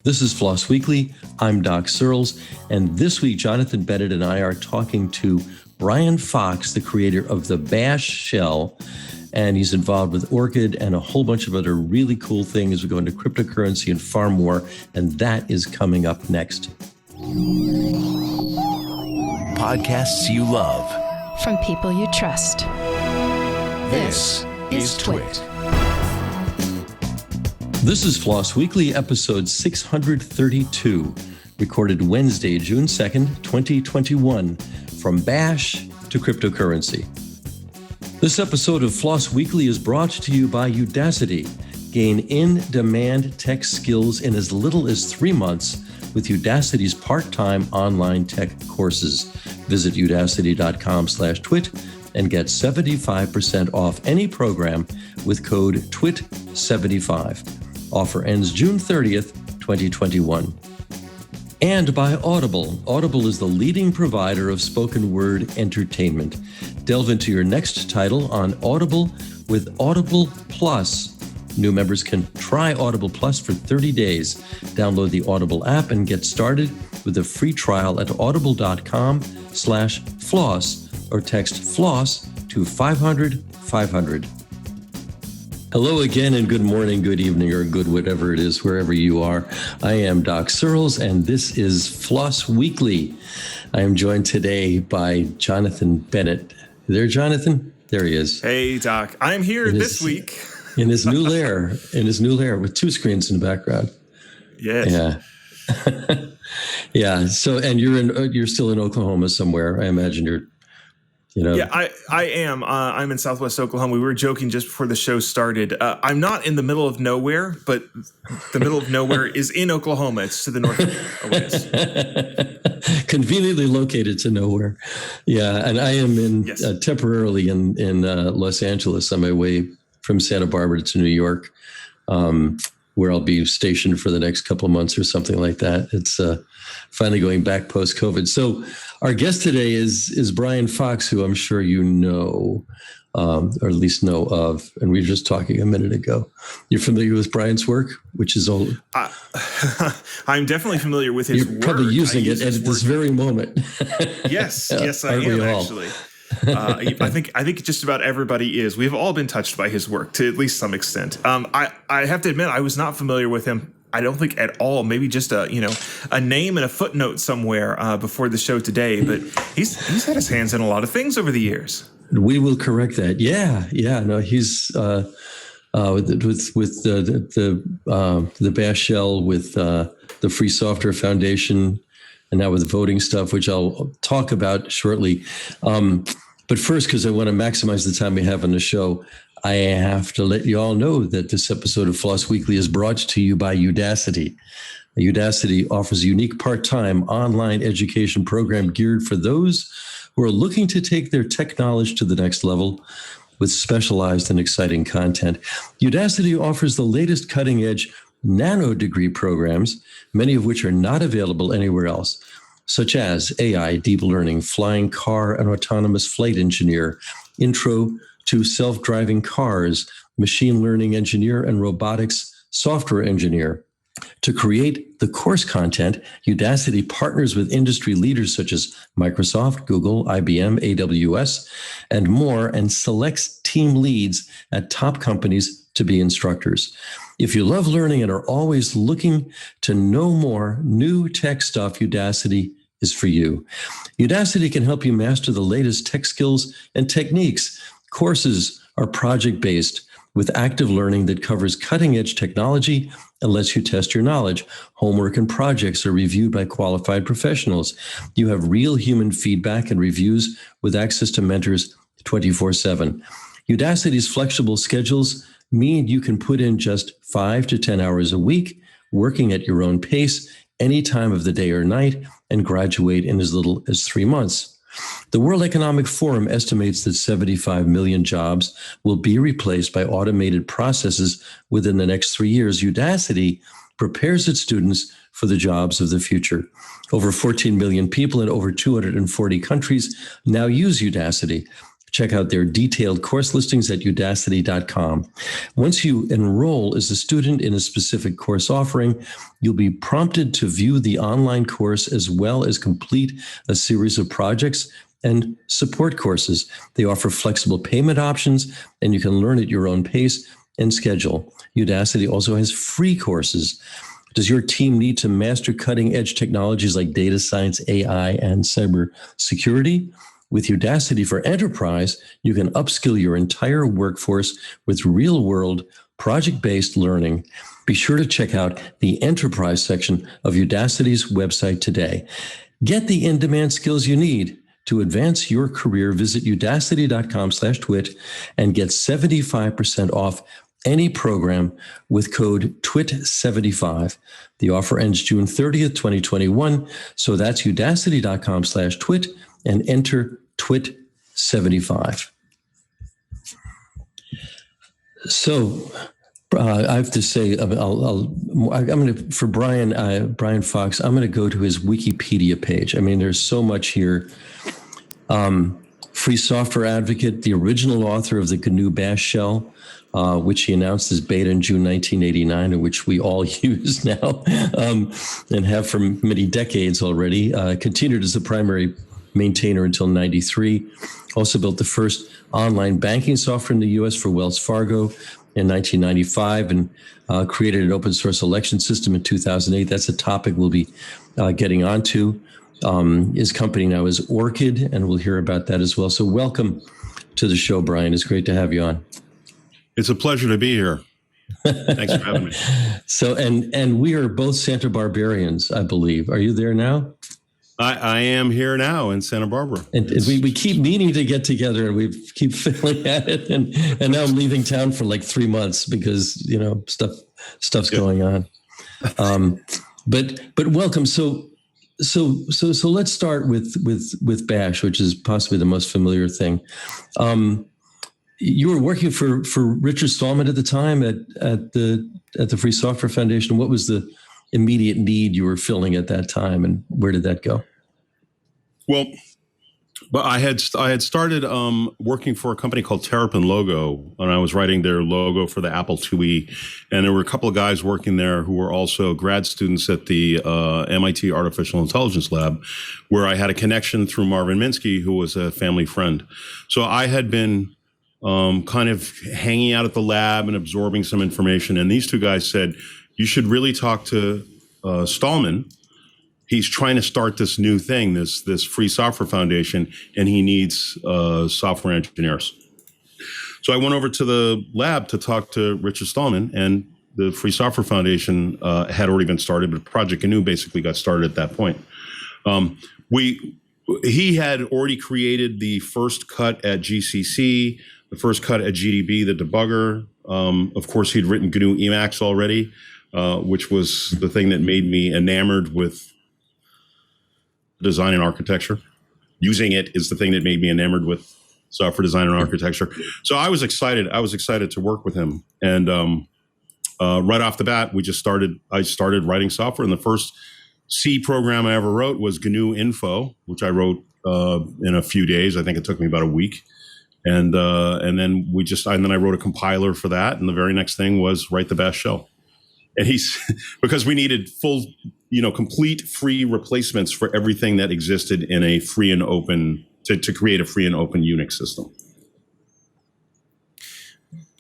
This is Floss Weekly. I'm Doc Searls, and this week Jonathan Bennett and I are talking to Brian Fox, the creator of the Bash shell, and he's involved with Orchid and a whole bunch of other really cool things. We go into cryptocurrency and far more, and that is coming up next. Podcasts you love from people you trust. This is TWiT. This is Floss Weekly, episode 632, recorded Wednesday, June 2nd, 2021, from Bash to cryptocurrency. This episode of Floss Weekly is brought to you by Udacity. Gain in-demand tech skills in as little as 3 months with Udacity's part-time online tech courses. Visit udacity.com/twit and get 75% off any program with code TWIT75. Offer ends June 30th, 2021. And by Audible. Audible is the leading provider of spoken word entertainment. Delve into your next title on Audible with Audible Plus. New members can try Audible Plus for 30 days. Download the Audible app and get started with a free trial at audible.com/floss or text floss to 500-500. Hello again, and good morning, good evening, or good whatever it is, wherever you are. I am Doc Searls, and this is Floss Weekly. I am joined today by Jonathan Bennett. There, Jonathan? There he is. Hey, Doc. I'm here this week. In his new lair, with two screens in the background. Yes. Yeah. Yeah. So, and you're still in Oklahoma somewhere. I imagine you're. Yeah, I am. I'm in Southwest Oklahoma. We were joking just before the show started. I'm not in the middle of nowhere, but the middle of nowhere is in Oklahoma. It's to the north of us. Conveniently located to nowhere. Yeah, and I am in temporarily in Los Angeles on my way from Santa Barbara to New York, where I'll be stationed for the next couple of months or something like that. It's finally going back post-COVID. So our guest today is Brian Fox, who I'm sure you know, or at least know of. And we were just talking a minute ago. You're familiar with Brian's work, which is all. I'm definitely familiar with his work. You're probably using it at this very moment. Yes, I am actually. I think just about everybody is. We've all been touched by his work to at least some extent. I have to admit, I was not familiar with him. I don't think at all. Maybe just a name and a footnote somewhere before the show today. But he's had his hands in a lot of things over the years. We will correct that. Yeah. No, he's with the Bash shell, with the Free Software Foundation, and now with voting stuff, which I'll talk about shortly. But first, because I want to maximize the time we have on the show, I have to let you all know that this episode of Floss Weekly is brought to you by Udacity. Udacity offers a unique part-time online education program geared for those who are looking to take their tech knowledge to the next level with specialized and exciting content. Udacity offers the latest cutting-edge nano degree programs, many of which are not available anywhere else, such as AI, deep learning, flying car and autonomous flight engineer, intro to self-driving cars, machine learning engineer, and robotics software engineer. To create the course content, Udacity partners with industry leaders such as Microsoft, Google, IBM, AWS, and more, and selects team leads at top companies to be instructors. If you love learning and are always looking to know more new tech stuff, Udacity is for you. Udacity can help you master the latest tech skills and techniques. Courses are project-based with active learning that covers cutting-edge technology and lets you test your knowledge. Homework and projects are reviewed by qualified professionals. You have real human feedback and reviews with access to mentors 24/7. Udacity's flexible schedules mean you can put in just 5 to 10 hours a week, working at your own pace, any time of the day or night, and graduate in as little as 3 months. The World Economic Forum estimates that 75 million jobs will be replaced by automated processes within the next 3 years. Udacity prepares its students for the jobs of the future. Over 14 million people in over 240 countries now use Udacity. Check out their detailed course listings at udacity.com. Once you enroll as a student in a specific course offering, you'll be prompted to view the online course as well as complete a series of projects and support courses. They offer flexible payment options, and you can learn at your own pace and schedule. Udacity also has free courses. Does your team need to master cutting-edge technologies like data science, AI, and cybersecurity? With Udacity for Enterprise, you can upskill your entire workforce with real-world, project-based learning. Be sure to check out the Enterprise section of Udacity's website today. Get the in-demand skills you need to advance your career. Visit udacity.com/twit and get 75% off any program with code TWIT75. The offer ends June 30th, 2021. So that's udacity.com/twit and enter TWIT75. So I have to say, I'm going to, for Brian Fox, I'm going to go to his Wikipedia page. I mean, there's so much here. Free software advocate, the original author of the GNU Bash shell, which he announced as beta in June 1989, and which we all use now and have for many decades already. Continued as the primary maintainer until 93. Also built the first online banking software in the U.S. for Wells Fargo in 1995 and created an open source election system in 2008. That's a topic we'll be getting onto. His company now is Orchid, and we'll hear about that as well. So welcome to the show, Brian. It's great to have you on. It's a pleasure to be here. Thanks for having me. So, and we are both Santa Barbarians, I believe. Are you there now? I am here now in Santa Barbara. And we keep meaning to get together, and we keep failing at it. And now I'm leaving town for like 3 months because, stuff's going on. But welcome. So let's start with Bash, which is possibly the most familiar thing. You were working for Richard Stallman at the time at the Free Software Foundation. What was the immediate need you were filling at that time, and where did that go? Well, I had started working for a company called Terrapin Logo, and I was writing their logo for the Apple IIe. And there were a couple of guys working there who were also grad students at the MIT Artificial Intelligence Lab, where I had a connection through Marvin Minsky, who was a family friend. So I had been kind of hanging out at the lab and absorbing some information. And these two guys said, you should really talk to Stallman. He's trying to start this new thing, this Free Software Foundation, and he needs software engineers. So I went over to the lab to talk to Richard Stallman, and the Free Software Foundation had already been started, but Project GNU basically got started at that point. He had already created the first cut at GCC, the first cut at GDB, the debugger. Of course, he'd written GNU Emacs already, which was the thing that made me enamored with design and architecture. Using it is the thing that made me enamored with software design and architecture. So I was excited. I was excited to work with him. And right off the bat, I started writing software. And the first C program I ever wrote was GNU Info, which I wrote in a few days. I think it took me about a week. And then I wrote a compiler for that. And the very next thing was write the Bash shell. And because we needed full, complete free replacements for everything that existed in a free and open, to create a free and open Unix system.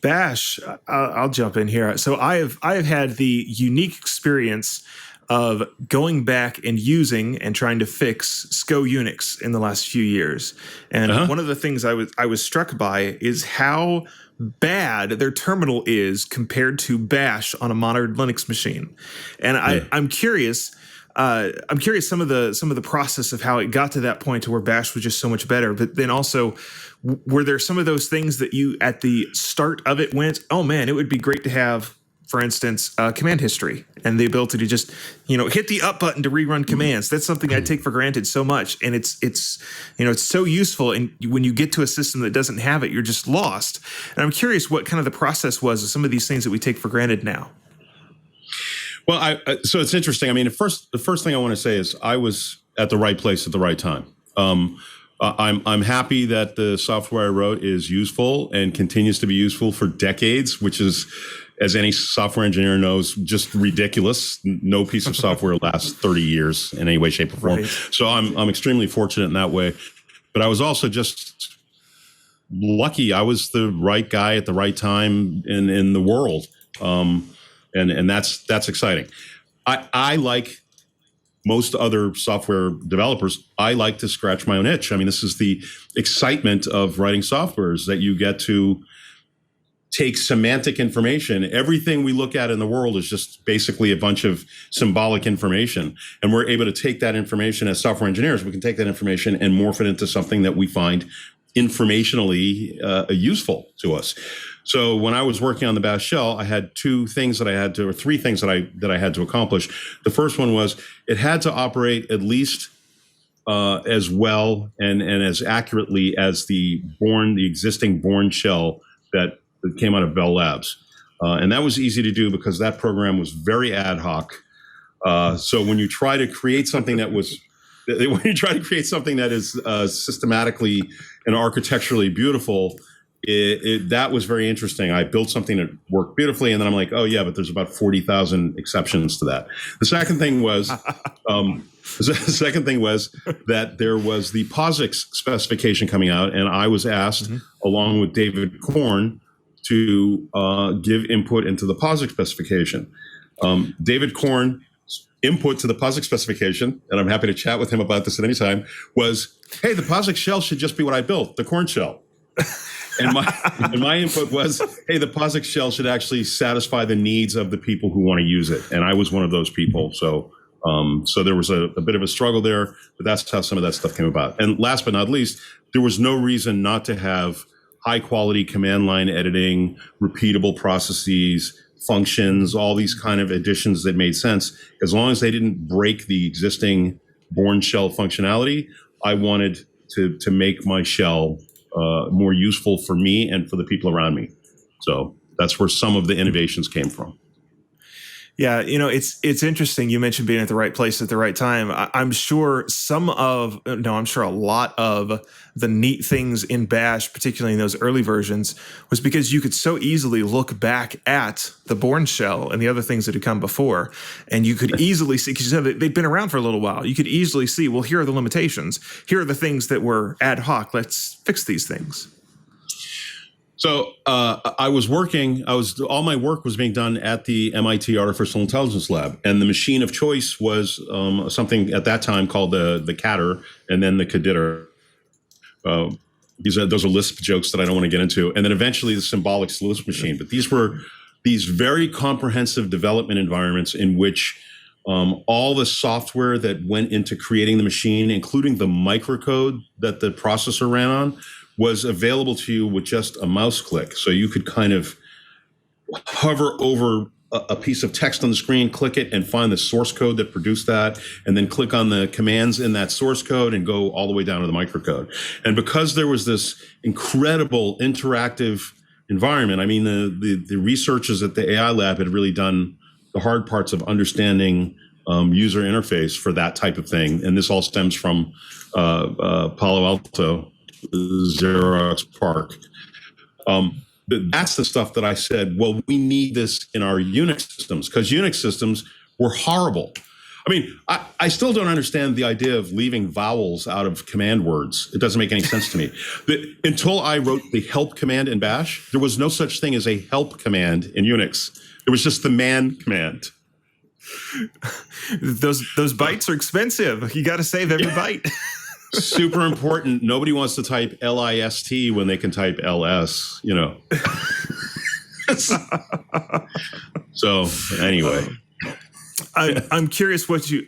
Bash, I'll jump in here. So I have had the unique experience of going back and using and trying to fix SCO Unix in the last few years. And one of the things I was struck by is how bad their terminal is compared to Bash on a modern Linux machine. And I'm curious some of the process of how it got to that point to where Bash was just so much better. But then also, were there some of those things that you at the start of it went, oh man, it would be great to have, for instance, command history and the ability to just, hit the up button to rerun commands. That's something I take for granted so much. And it's so useful. And when you get to a system that doesn't have it, you're just lost. And I'm curious what kind of the process was of some of these things that we take for granted now. Well, so it's interesting. I mean, the first thing I want to say is I was at the right place at the right time. I'm happy that the software I wrote is useful and continues to be useful for decades, which is, as any software engineer knows, just ridiculous. No piece of software lasts 30 years in any way, shape, or form. Right. So I'm extremely fortunate in that way. But I was also just lucky. I was the right guy at the right time in the world, and that's exciting. I like most other software developers, I like to scratch my own itch. I mean, this is the excitement of writing software, is that you get to take semantic information. Everything we look at in the world is just basically a bunch of symbolic information. And we're able to take that information as software engineers. We can take that information and morph it into something that we find informationally useful to us. So when I was working on the Bash shell, I had three things that I had to accomplish. The first one was it had to operate at least as well and as accurately as the existing Bourne shell that came out of Bell Labs. And that was easy to do because that program was very ad hoc. So when you try to create something that is systematically and architecturally beautiful, that was very interesting. I built something that worked beautifully, and then I'm like, oh yeah, but there's about 40,000 exceptions to that. The second thing was, that there was the Posix specification coming out, and I was asked, along with David Korn, to give input into the Posix specification. David Korn's input to the Posix specification, and I'm happy to chat with him about this at any time, was, hey, the Posix shell should just be what I built, the Korn shell. And my input was, hey, the Posix shell should actually satisfy the needs of the people who want to use it. And I was one of those people. So there was a bit of a struggle there, but that's how some of that stuff came about. And last but not least, there was no reason not to have high quality command line editing, repeatable processes, functions, all these kind of additions that made sense. As long as they didn't break the existing Bourne shell functionality, I wanted to make my shell more useful for me and for the people around me. So that's where some of the innovations came from. Yeah, it's interesting. You mentioned being at the right place at the right time. I'm sure a lot of the neat things in Bash, particularly in those early versions, was because you could so easily look back at the Bourne shell and the other things that had come before, and you could easily see, because they'd been around for a little while, you could easily see, well, here are the limitations. Here are the things that were ad hoc. Let's fix these things. So all my work was being done at the MIT Artificial Intelligence Lab, and the machine of choice was something at that time called the Catter, and then the Caditter. Those are Lisp jokes that I don't want to get into, and then eventually the symbolic Lisp machine. But these were these very comprehensive development environments in which all the software that went into creating the machine, including the microcode that the processor ran on, was available to you with just a mouse click. So you could kind of hover over a piece of text on the screen, click it, and find the source code that produced that, and then click on the commands in that source code and go all the way down to the microcode. And because there was this incredible interactive environment, I mean, the researchers at the AI lab had really done the hard parts of understanding user interface for that type of thing. And this all stems from Palo Alto, Xerox PARC. That's the stuff that I said, well, we need this in our Unix systems, because Unix systems were horrible. I mean, I still don't understand the idea of leaving vowels out of command words. It doesn't make any sense to me. Until I wrote the help command in Bash, there was no such thing as a help command in Unix. There was just the man command. Those bytes are expensive. You got to save every byte. Super important. Nobody wants to type LIST when they can type LS, So anyway. I'm curious what you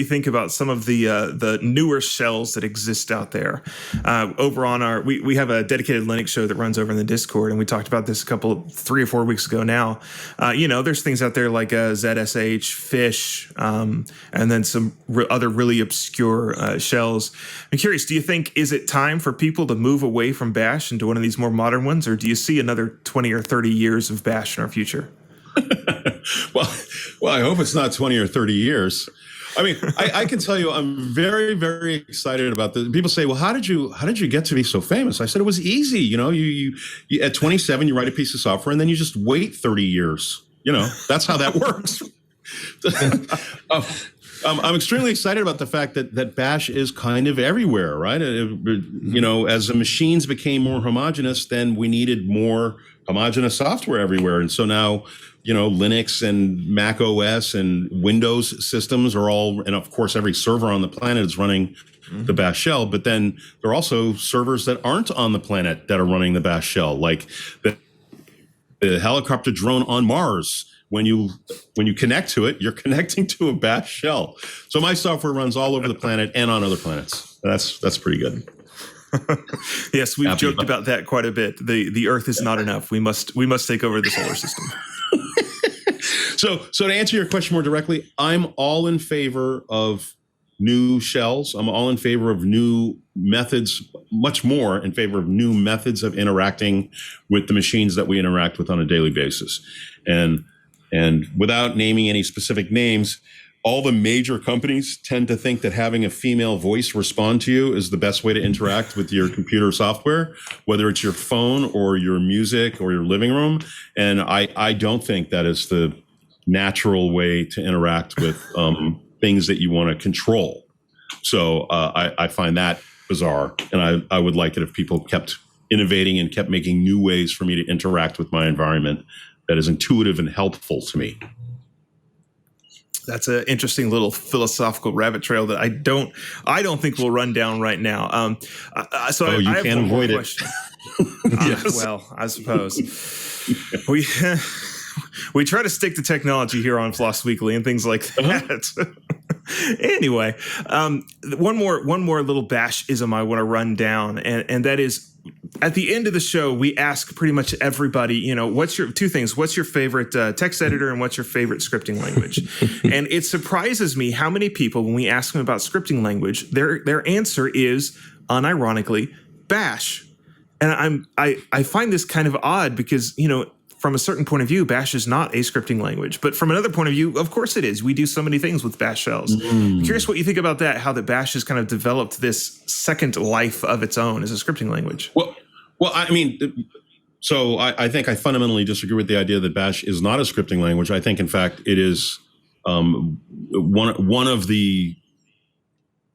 think about some of the newer shells that exist out there. Over on we have a dedicated Linux show that runs over in the Discord, and we talked about this 3 or 4 weeks ago now. There's things out there like ZSH, Fish, and then some other really obscure shells. I'm curious, do you think, is it time for people to move away from Bash into one of these more modern ones, or do you see another 20 or 30 years of Bash in our future? Well, I hope it's not 20 or 30 years. I mean, I can tell you, I'm very, very excited about this. People say, well, how did you get to be so famous? I said, it was easy. You at 27, you write a piece of software and then you just wait 30 years. That's how that works. I'm extremely excited about the fact that Bash is kind of everywhere, right? As the machines became more homogenous, then we needed more homogenous software everywhere. And so now, Linux and Mac OS and Windows systems are all, and of course, every server on the planet is running the Bash shell. But then there are also servers that aren't on the planet that are running the Bash shell, like the helicopter drone on Mars. When you connect to it, you're connecting to a Bash shell. So my software runs all over the planet and on other planets. That's pretty good. Yes, we've joked about that quite a bit. The Earth is not enough. We must take over the solar system. So to answer your question more directly, I'm all in favor of new shells. I'm all in favor of new methods, much more in favor of new methods of interacting with the machines that we interact with on a daily basis. And without naming any specific names, all the major companies tend to think that having a female voice respond to you is the best way to interact with your computer software, whether it's your phone or your music or your living room. And I don't think that is the natural way to interact with things that you want to control. So I find that bizarre. And I would like it if people kept innovating and kept making new ways for me to interact with my environment that is intuitive and helpful to me. That's an interesting little philosophical rabbit trail that I don't think we'll run down right now. So you I can't avoid it. Yes. Well, I suppose we try to stick to technology here on Floss Weekly and things like that. Anyway, one more little Bash-ism I want to run down, and that is, at the end of the show, we ask pretty much everybody, what's your favorite text editor and what's your favorite scripting language? And it surprises me how many people, when we ask them about scripting language, their answer is, unironically, Bash. And I find this kind of odd because, from a certain point of view, Bash is not a scripting language. But from another point of view, of course it is. We do so many things with Bash shells. I'm curious what you think about that, how the Bash has kind of developed this second life of its own as a scripting language. Well, I mean, so I think I fundamentally disagree with the idea that Bash is not a scripting language. I think, in fact, it is one of the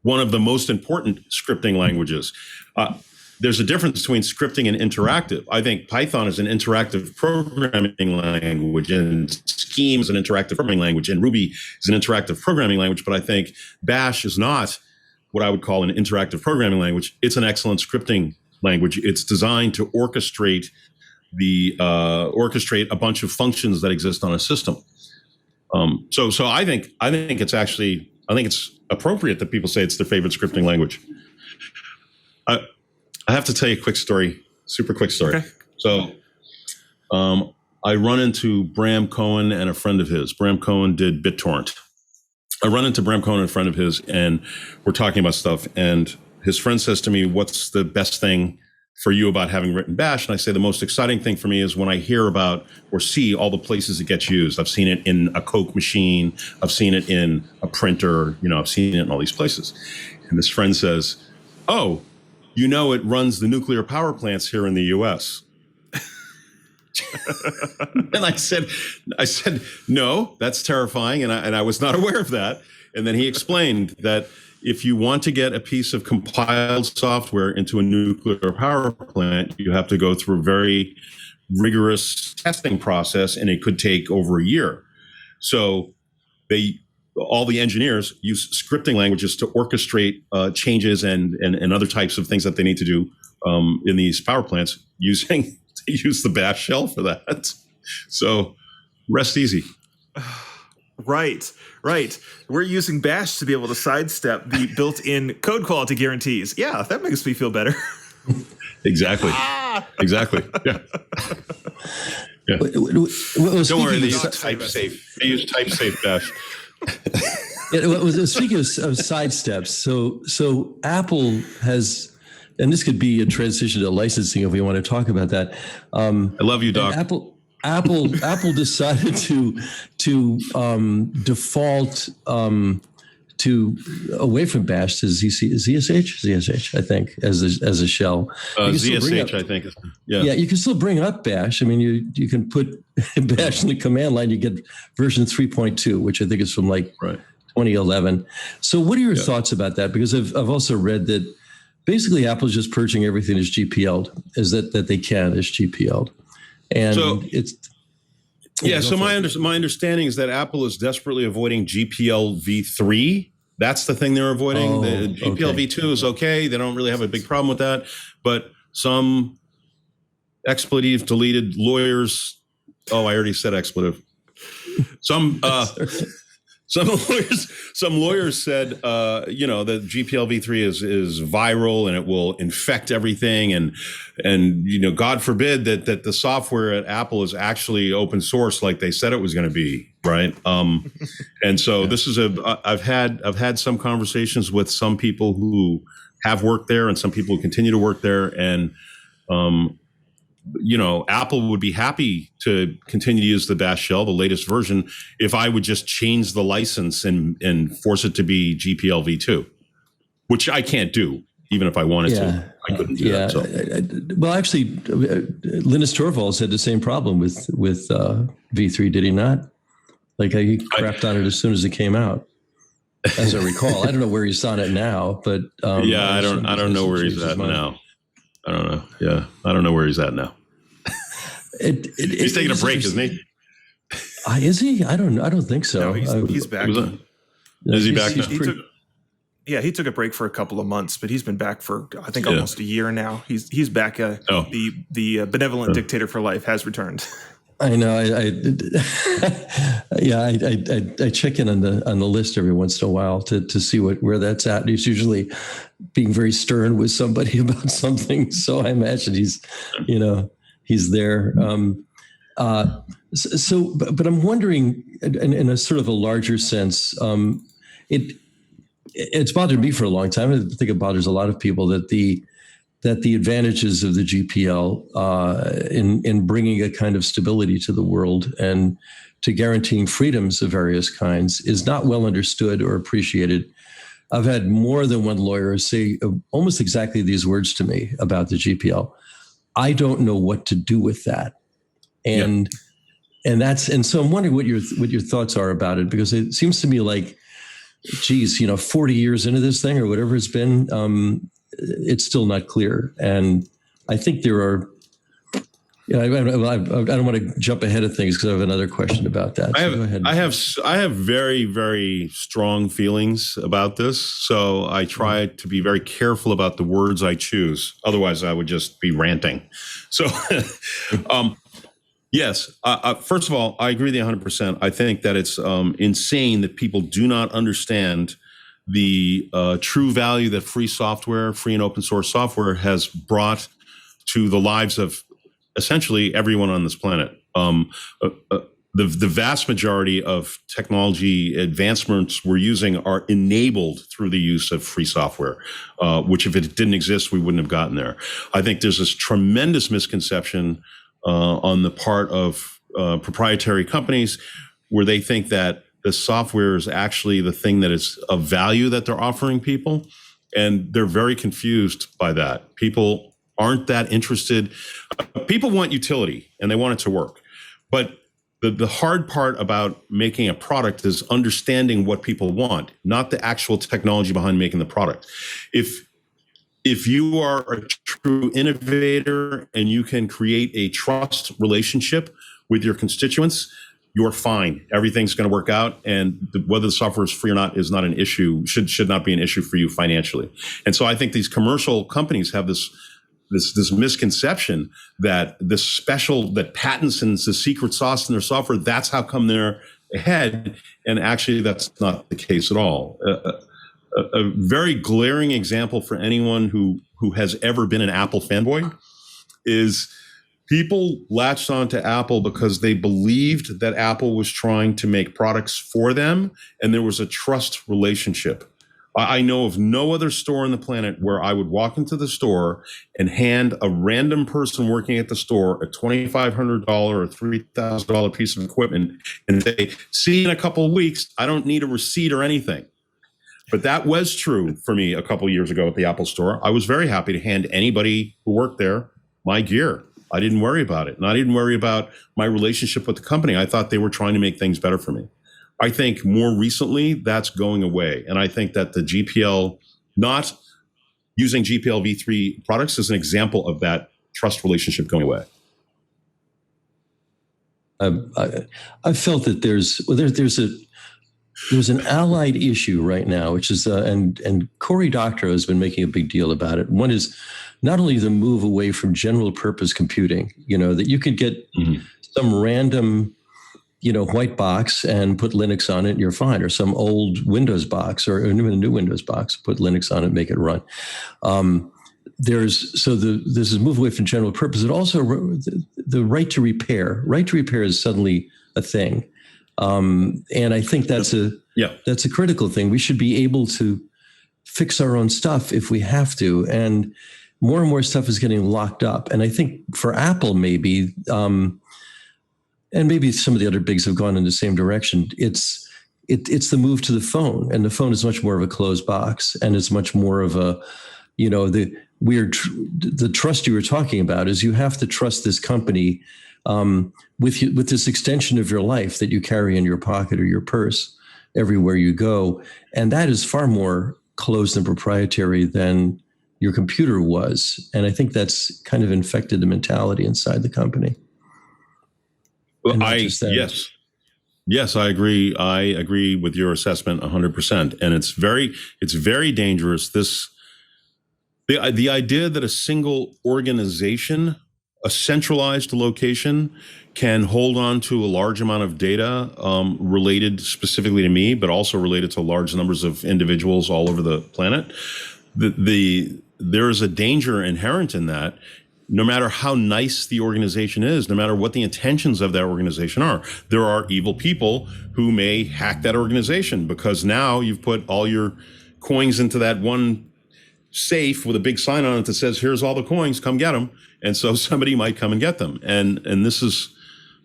most important scripting languages. There's a difference between scripting and interactive. I think Python is an interactive programming language, and Scheme is an interactive programming language, and Ruby is an interactive programming language. But I think Bash is not what I would call an interactive programming language. It's an excellent scripting language. It's designed to orchestrate a bunch of functions that exist on a system. So I think it's appropriate that people say it's their favorite scripting language. I have to tell you a quick story, super quick story. Okay. So I run into Bram Cohen and a friend of his. Bram Cohen did BitTorrent. I run into Bram Cohen and a friend of his, and we're talking about stuff. And his friend says to me, what's the best thing for you about having written Bash? And I say, the most exciting thing for me is when I hear about or see all the places it gets used. I've seen it in a Coke machine. I've seen it in a printer. I've seen it in all these places. And this friend says, oh, it runs the nuclear power plants here in the U.S. And I said, no, that's terrifying. And I was not aware of that. And then he explained that if you want to get a piece of compiled software into a nuclear power plant, you have to go through a very rigorous testing process, and it could take over a year. So all the engineers use scripting languages to orchestrate changes and other types of things that they need to do in these power plants, use the Bash shell for that. So rest easy. Right. We're using Bash to be able to sidestep the built-in code quality guarantees. Yeah, that makes me feel better. Exactly. Exactly. Yeah. Yeah. Don't worry, they use TypeSafe. They use TypeSafe Bash. Speaking of sidesteps, so Apple has, and this could be a transition to licensing if we want to talk about that. I love you, Doc. Apple decided to default to away from Bash to ZSH, I think, as a shell. ZSH, I think. Yeah, you can still bring up Bash. I mean, you can put Bash in the command line. You get version 3.2, which I think is from like 2011. So what are your thoughts about that? Because I've also read that basically Apple's just purging everything as GPL'd, that they can as GPL'd. And so, it's... Yeah, so my understanding is that Apple is desperately avoiding GPL v3. That's the thing they're avoiding. The GPL v2 is okay. They don't really have a big problem with that. But some expletive deleted lawyers... Oh, I already said expletive. Some lawyers said, that GPL v3 is viral and it will infect everything, and God forbid that the software at Apple is actually open source like they said it was going to be, right? And so this is I've had some conversations with some people who have worked there and some people who continue to work there, and Apple would be happy to continue to use the Bash shell, the latest version, if I would just change the license and force it to be GPL v2, which I can't do, even if I wanted to. I couldn't do that. So. Well, actually, Linus Torvalds had the same problem with v3, did he not? Like he crapped on it as soon as it came out, as I recall. I don't know where he's on it now, but I don't know where he's at now. I don't know. Yeah, I don't know where he's at now. He's taking a break, isn't he? Is he? I don't think so. No, he's back. Is he back now? He took a break for a couple of months, but he's been back for I think almost a year now. He's back. The benevolent dictator for life has returned. I know. I check in on the list every once in a while to see where that's at. He's usually being very stern with somebody about something, so I imagine he's there. But I'm wondering, in a sort of a larger sense, it's bothered me for a long time. I think it bothers a lot of people that the advantages of the GPL in bringing a kind of stability to the world and to guaranteeing freedoms of various kinds is not well understood or appreciated. I've had more than one lawyer say almost exactly these words to me about the GPL. I don't know what to do with that. And so I'm wondering what your thoughts are about it, because it seems to me like, geez, 40 years into this thing or whatever it's been, it's still not clear. And I think there are, I don't want to jump ahead of things because I have another question about that. Go ahead. I have very, very strong feelings about this. So I try to be very careful about the words I choose. Otherwise, I would just be ranting. So, yes. First of all, I agree with you 100%. I think that it's insane that people do not understand the true value that free and open source software has brought to the lives of essentially everyone on this planet. The vast majority of technology advancements we're using are enabled through the use of free software, which if it didn't exist, we wouldn't have gotten there. I think there's this tremendous misconception on the part of proprietary companies where they think that the software is actually the thing that is of value that they're offering people. And they're very confused by that. People aren't that interested. People want utility and they want it to work. But the hard part about making a product is understanding what people want, not the actual technology behind making the product. If you are a true innovator and you can create a trust relationship with your constituents, you're fine. Everything's going to work out. And whether the software is free or not is not an issue, should not be an issue for you financially. And so I think these commercial companies have this misconception that that patents and the secret sauce in their software, that's how come they're ahead. And actually, that's not the case at all. A very glaring example for anyone who has ever been an Apple fanboy is people latched onto Apple because they believed that Apple was trying to make products for them, and there was a trust relationship. I know of no other store on the planet where I would walk into the store and hand a random person working at the store a $2,500 or $3,000 piece of equipment and say, see you in a couple of weeks. I don't need a receipt or anything. But that was true for me a couple of years ago at the Apple Store. I was very happy to hand anybody who worked there my gear. I didn't worry about it. And I didn't worry about my relationship with the company. I thought they were trying to make things better for me. I think more recently that's going away. And I think that the GPL, not using GPL v3 products is an example of that trust relationship going away. I felt that there's an allied issue right now, which is and Cory Doctorow has been making a big deal about it. One is not only the move away from general purpose computing, that you could get some random, white box and put Linux on it and you're fine, or some old Windows box or even a new Windows box, put Linux on it, make it run. This is move away from general purpose. It also the right to repair. Right to repair is suddenly a thing. And I think that's a critical thing. We should be able to fix our own stuff if we have to. And more stuff is getting locked up. And I think for Apple, maybe, and maybe some of the other bigs have gone in the same direction. It's the move to the phone, and the phone is much more of a closed box, and it's much more of a, the trust you were talking about is you have to trust this company with this extension of your life that you carry in your pocket or your purse everywhere you go. And that is far more closed and proprietary than your computer was. And I think that's kind of infected the mentality inside the company. Well, Yes, I agree. I agree with your assessment 100%. And it's very dangerous. The idea that a single organization, a centralized location, can hold on to a large amount of data related specifically to me, but also related to large numbers of individuals all over the planet. There is a danger inherent in that. No matter how nice the organization is, no matter what the intentions of that organization are, there are evil people who may hack that organization because now you've put all your coins into that one safe with a big sign on it that says, here's all the coins, come get them. And so somebody might come and get them. And this is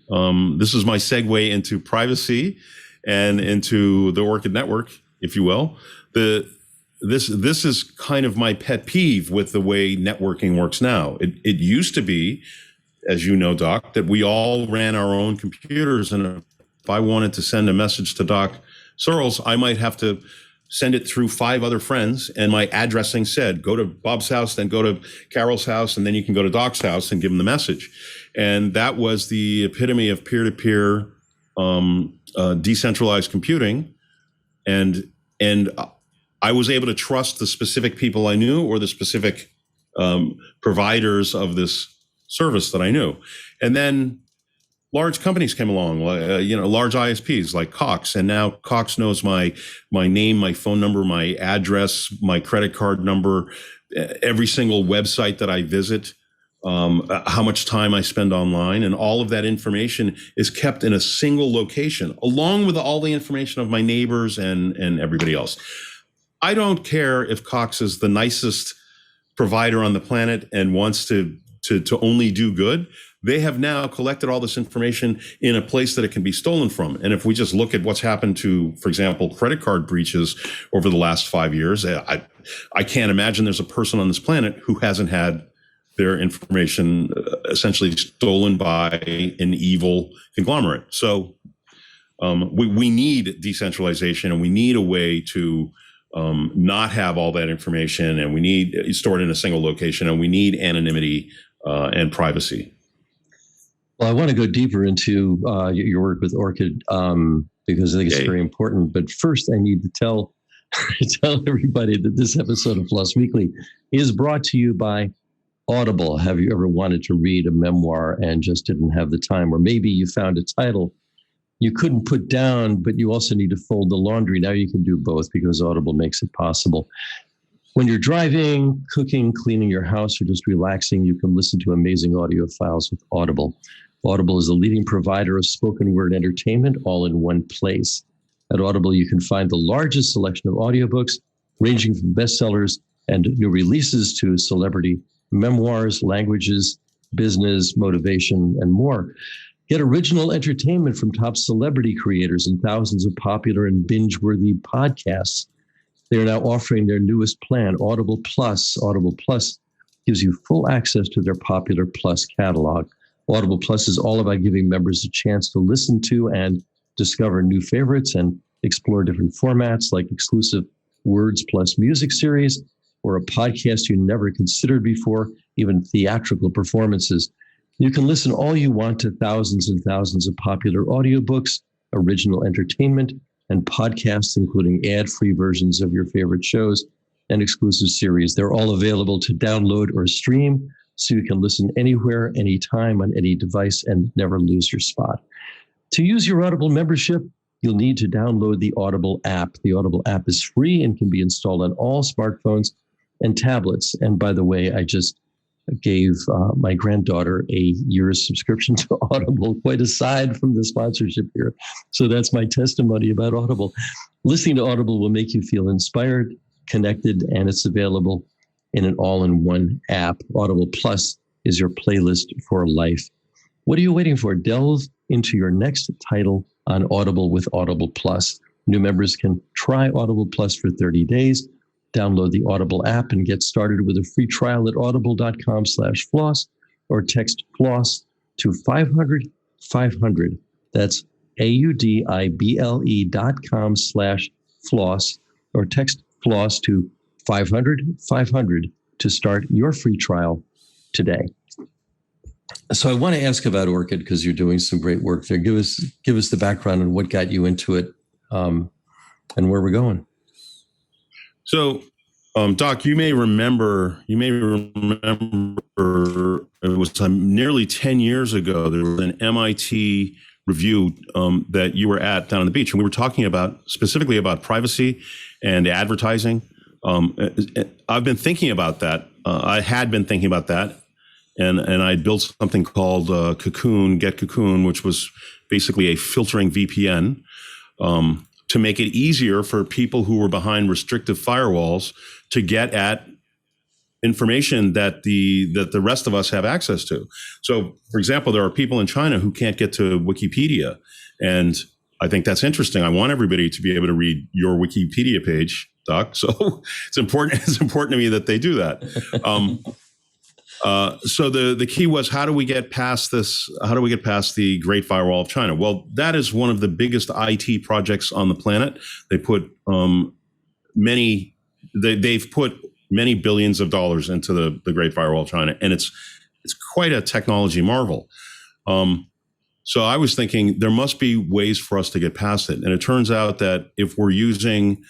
my segue into privacy and into the Orchid network, if you will. This is kind of my pet peeve with the way networking works now. It used to be, as you know, Doc, that we all ran our own computers. And if I wanted to send a message to Doc Searls, I might have to send it through 5 other friends. And my addressing said, go to Bob's house, then go to Carol's house, and then you can go to Doc's house and give him the message. And that was the epitome of peer-to-peer decentralized computing. And I was able to trust the specific people I knew or the specific providers of this service that I knew. And then large companies came along, large ISPs like Cox. And now Cox knows my name, my phone number, my address, my credit card number, every single website that I visit, how much time I spend online. And all of that information is kept in a single location, along with all the information of my neighbors and everybody else. I don't care if Cox is the nicest provider on the planet and wants to only do good. They have now collected all this information in a place that it can be stolen from. And if we just look at what's happened to, for example, credit card breaches over the last 5 years, I can't imagine there's a person on this planet who hasn't had their information essentially stolen by an evil conglomerate. So we need decentralization, and we need a way to not have all that information, and we need it stored in a single location, and we need anonymity and privacy. Well, I want to go deeper into your work with Orchid because I think it's very important. But first, I need to tell everybody that this episode of FLOSS Weekly is brought to you by Audible. Have you ever wanted to read a memoir and just didn't have the time? Or maybe you found a title you couldn't put down, but you also need to fold the laundry. Now you can do both because Audible makes it possible. When you're driving, cooking, cleaning your house, or just relaxing, you can listen to amazing audio files with Audible. Audible is the leading provider of spoken word entertainment all in one place. At Audible, you can find the largest selection of audiobooks, ranging from bestsellers and new releases to celebrity memoirs, languages, business, motivation, and more. Get original entertainment from top celebrity creators and thousands of popular and binge-worthy podcasts. They are now offering their newest plan, Audible Plus. Audible Plus gives you full access to their popular Plus catalog. Audible Plus is all about giving members a chance to listen to and discover new favorites and explore different formats like exclusive Words Plus music series or a podcast you never considered before, even theatrical performances. You can listen all you want to thousands and thousands of popular audiobooks, original entertainment, and podcasts, including ad-free versions of your favorite shows and exclusive series. They're all available to download or stream, so you can listen anywhere, anytime, on any device, and never lose your spot. To use your Audible membership, you'll need to download the Audible app. The Audible app is free and can be installed on all smartphones and tablets. And by the way, I just gave my granddaughter a year's subscription to Audible, quite aside from the sponsorship here. So that's my testimony about Audible. Listening to Audible will make you feel inspired, connected, and it's available in an all-in-one app. Audible Plus is your playlist for life. What are you waiting for? Delve into your next title on Audible with Audible Plus. New members can try Audible Plus for 30 days. Download the Audible app and get started with a free trial at audible.com/floss or text floss to 500-500. That's AUDIBLE.com/floss or text floss to 500-500 to start your free trial today. So I want to ask about Orchid because you're doing some great work there. Give us the background on what got you into it and where we're going. So, Doc, you may remember it was nearly 10 years ago. There was an MIT review that you were at down on the beach, and we were talking specifically about privacy and advertising. I've been thinking about that. I had been thinking about that, and I built something called Get Cocoon, which was basically a filtering VPN to make it easier for people who were behind restrictive firewalls to get at information that the rest of us have access to. So, for example, there are people in China who can't get to Wikipedia, and I think that's interesting. I want everybody to be able to read your Wikipedia page, Doc. So it's important to me that they do that. So the key was, how do we get past this? How do we get past the Great Firewall of China? Well, that is one of the biggest IT projects on the planet. They put they've put many billions of dollars into the Great Firewall of China, and it's quite a technology marvel. So I was thinking there must be ways for us to get past it, and it turns out that if we're using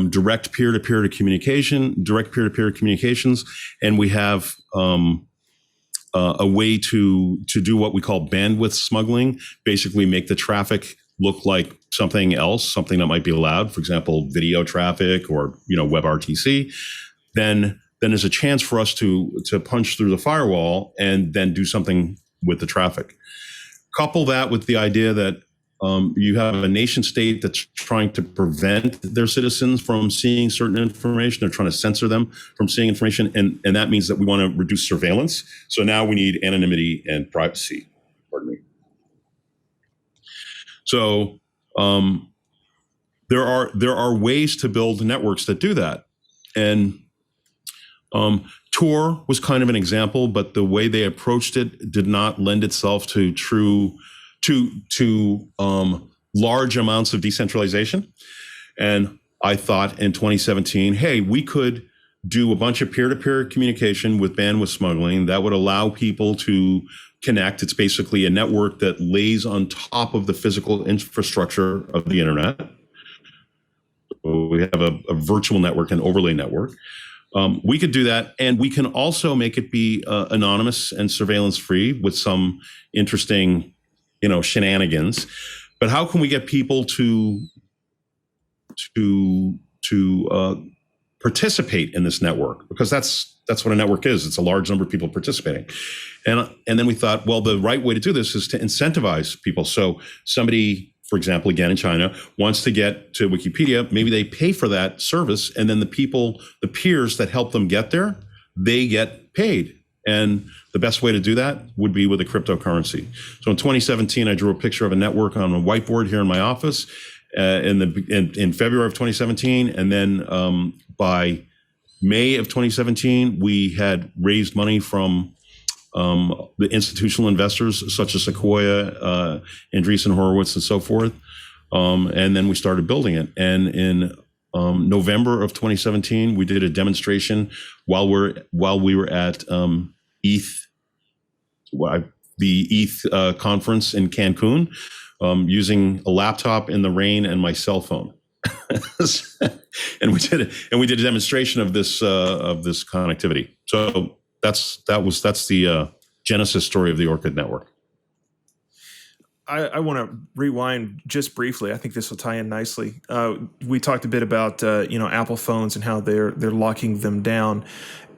direct peer-to-peer communications, and we have a way to do what we call bandwidth smuggling, basically make the traffic look like something else, something that might be allowed, for example, video traffic or WebRTC, then there's a chance for us to punch through the firewall and then do something with the traffic. Couple that with the idea that you have a nation state that's trying to prevent their citizens from seeing certain information. They're trying to censor them from seeing information. And that means that we want to reduce surveillance. So now we need anonymity and privacy. Pardon me. So there are ways to build networks that do that. And Tor was kind of an example, but the way they approached it did not lend itself to large amounts of decentralization. And I thought in 2017, hey, we could do a bunch of peer-to-peer communication with bandwidth smuggling that would allow people to connect. It's basically a network that lays on top of the physical infrastructure of the internet. We have a virtual network, an overlay network. We could do that, and we can also make it be anonymous and surveillance-free with some interesting shenanigans. But how can we get people to participate in this network? Because that's what a network is. It's a large number of people participating. And then we thought, well, the right way to do this is to incentivize people. So somebody, for example, again in China, wants to get to Wikipedia, maybe they pay for that service, and then the peers that help them get there, they get paid. And the best way to do that would be with a cryptocurrency. So in 2017, I drew a picture of a network on a whiteboard here in my office, in February of 2017, and then by May of 2017, we had raised money from the institutional investors such as Sequoia, Andreessen Horowitz, and so forth. And then we started building it. And in November of 2017, we did a demonstration while we were at ETH, the ETH conference in Cancun, using a laptop in the rain and my cell phone. and we did a demonstration of this connectivity. So that's the genesis story of the Orchid network. I want to rewind just briefly. I think this will tie in nicely. We talked a bit about Apple phones and how they're locking them down,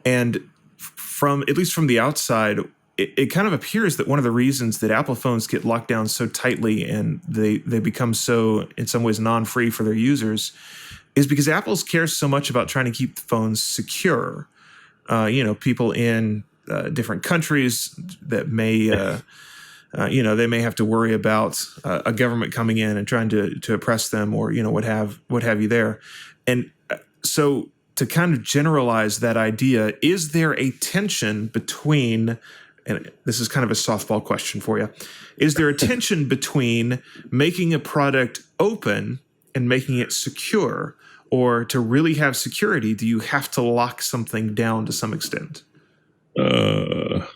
and at least from the outside, it kind of appears that one of the reasons that Apple phones get locked down so tightly and they become so, in some ways, non-free for their users is because Apple cares so much about trying to keep the phones secure. People in different countries that may, they may have to worry about a government coming in and trying to oppress them, or what have you there. And so, to kind of generalize that idea, is there a tension between, and this is kind of a softball question for you, is there a tension between making a product open and making it secure? Or to really have security, do you have to lock something down to some extent? That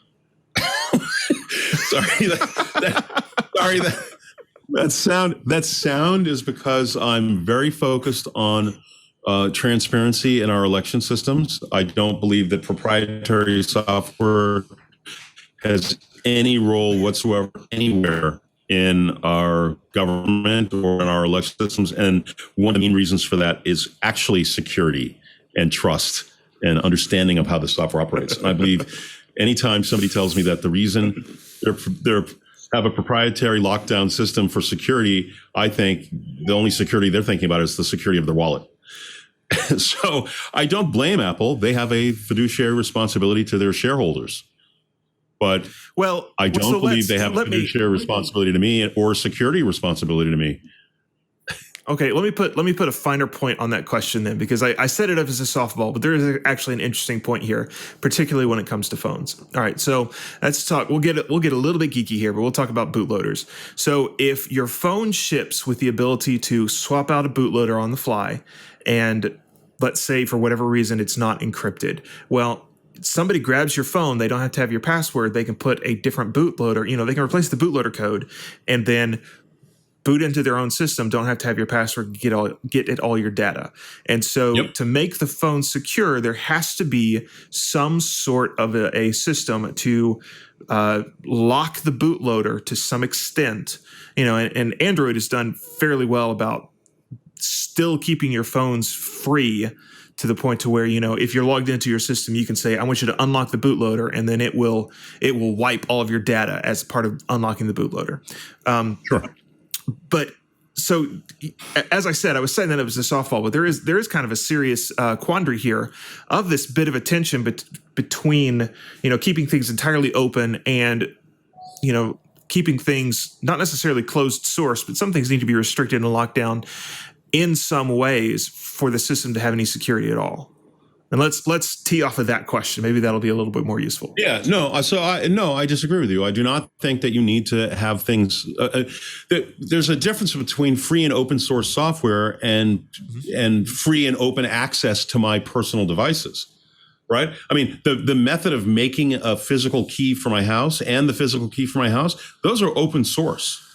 sound is because I'm very focused on transparency in our election systems. I don't believe that proprietary software has any role whatsoever anywhere in our government or in our election systems. And one of the main reasons for that is actually security and trust and understanding of how the software operates. And I believe anytime somebody tells me that the reason they're have a proprietary lockdown system for security, I think the only security they're thinking about is the security of their wallet. So I don't blame Apple. They have a fiduciary responsibility to their shareholders. But I don't believe they have a fiduciary responsibility to me or security responsibility to me. Okay, let me put a finer point on that question then, because I set it up as a softball, but there is actually an interesting point here, particularly when it comes to phones. All right, so let's talk. We'll get a little bit geeky here, but we'll talk about bootloaders. So if your phone ships with the ability to swap out a bootloader on the fly, and let's say for whatever reason it's not encrypted, well, somebody grabs your phone, they don't have to have your password, they can put a different bootloader, they can replace the bootloader code and then boot into their own system, don't have to have your password, get at all your data. And so to make the phone secure, there has to be some sort of a system to lock the bootloader to some extent, and Android has done fairly well about still keeping your phones free to the point to where, if you're logged into your system, you can say, I want you to unlock the bootloader, and then it will wipe all of your data as part of unlocking the bootloader. Sure. But so, as I said, I was saying that it was a softball, but there is kind of a serious quandary here of this bit of a tension between, keeping things entirely open and, keeping things not necessarily closed source, but some things need to be restricted and locked down in some ways for the system to have any security at all. And let's tee off of that question. Maybe that'll be a little bit more useful. Yeah, no. So I disagree with you. I do not think that you need to have things. There's a difference between free and open source software and free and open access to my personal devices, right? I mean, the method of making a physical key for my house and the physical key for my house, those are open source.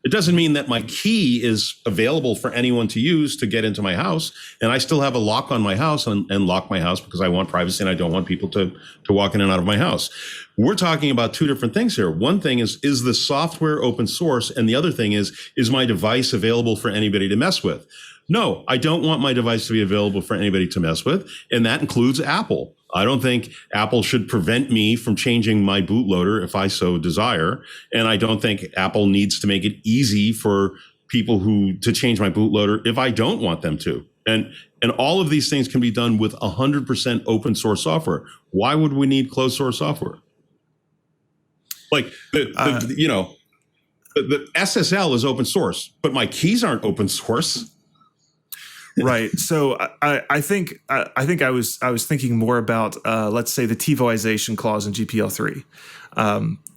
It doesn't mean that my key is available for anyone to use to get into my house. And I still have a lock on my house and lock my house because I want privacy and I don't want people to walk in and out of my house. We're talking about two different things here. One thing is the software open source? And the other thing is my device available for anybody to mess with? No, I don't want my device to be available for anybody to mess with. And that includes Apple. I don't think Apple should prevent me from changing my bootloader if I so desire. And I don't think Apple needs to make it easy for people to change my bootloader if I don't want them to. And all of these things can be done with 100% open source software. Why would we need closed source software? Like, the SSL is open source, but my keys aren't open source. Right. So I think I was thinking more about let's say the TiVoization clause in GPL3,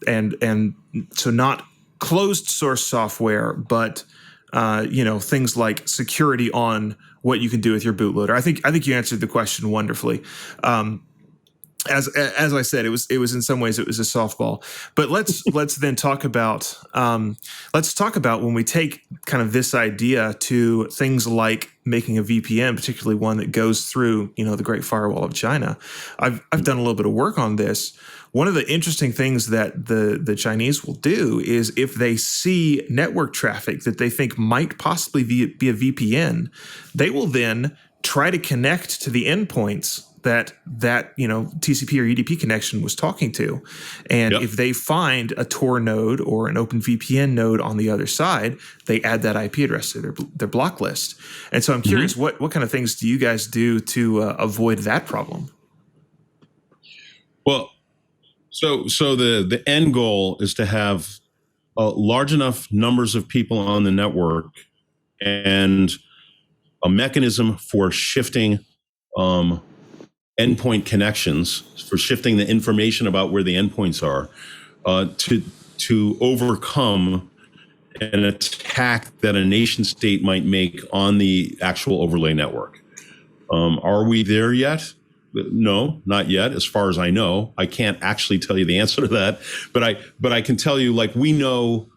and so not closed source software, but things like security on what you can do with your bootloader. I think you answered the question wonderfully. As I said, it was in some ways it was a softball. But let's then talk about when we take kind of this idea to things like making a VPN, particularly one that goes through the Great Firewall of China. I've done a little bit of work on this. One of the interesting things that the Chinese will do is if they see network traffic that they think might possibly be a VPN, they will then try to connect to the endpoints that TCP or UDP connection was talking to. And if they find a Tor node or an OpenVPN node on the other side, they add that IP address to their block list. And so I'm curious, what kind of things do you guys do to avoid that problem? Well, so the end goal is to have large enough numbers of people on the network and a mechanism for shifting endpoint connections, for shifting the information about where the endpoints are, to overcome an attack that a nation state might make on the actual overlay network. Are we there yet? No, not yet. As far as I know, I can't actually tell you the answer to that, but I can tell you, like, we know,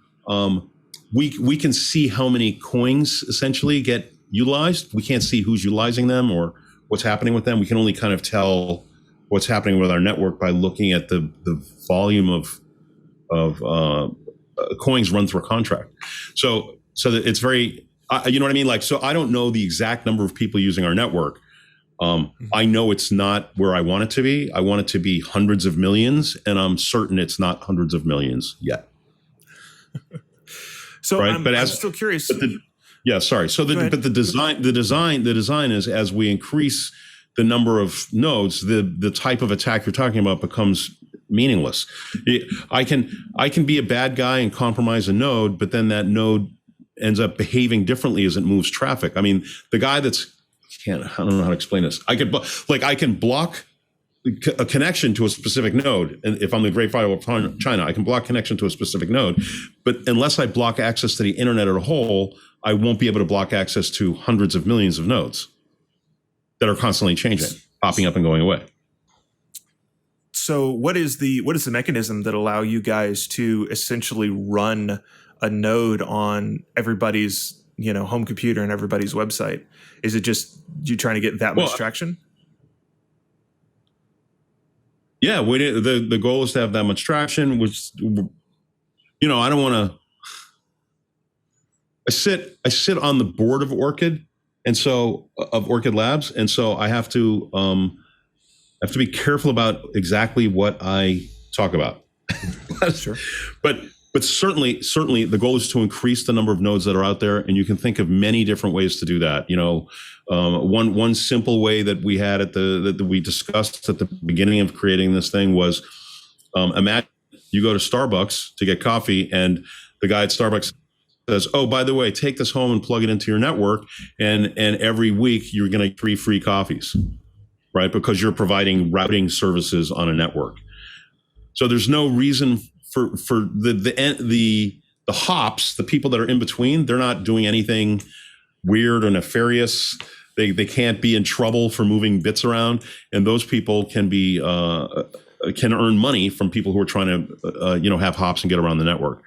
we can see how many coins essentially get utilized. We can't see who's utilizing them or what's happening with them. We can only kind of tell what's happening with our network by looking at the volume of coins run through a contract. So that it's very, you know what I mean? Like, so I don't know the exact number of people using our network. I know it's not where I want it to be. I want it to be hundreds of millions, and I'm certain it's not hundreds of millions yet. So right? I'm still curious. Sorry. So the design is, as we increase the number of nodes, the type of attack you're talking about becomes meaningless. I can be a bad guy and compromise a node, but then that node ends up behaving differently as it moves traffic. I mean, the guy I don't know how to explain this. I can block a connection to a specific node. And if I'm the Great Firewall of China, I can block connection to a specific node. But unless I block access to the internet as a whole, I won't be able to block access to hundreds of millions of nodes that are constantly changing, popping up and going away. So what is the mechanism that allow you guys to essentially run a node on everybody's home computer and everybody's website? Is it just you trying to get that much traction? Yeah, the goal is to have that much traction, which, I don't want to. I sit on the board of Orchid, and so of Orchid Labs, and so I have to be careful about exactly what I talk about. Sure. But certainly the goal is to increase the number of nodes that are out there, and you can think of many different ways to do that. One simple way that we had that we discussed at the beginning of creating this thing was, imagine you go to Starbucks to get coffee, and the guy at Starbucks says, "Oh, by the way, take this home and plug it into your network, and every week you're going to get 3 free coffees, right? Because you're providing routing services on a network." So there's no reason for the hops, the people that are in between. They're not doing anything weird or nefarious. They can't be in trouble for moving bits around, and those people can earn money from people who are trying to have hops and get around the network.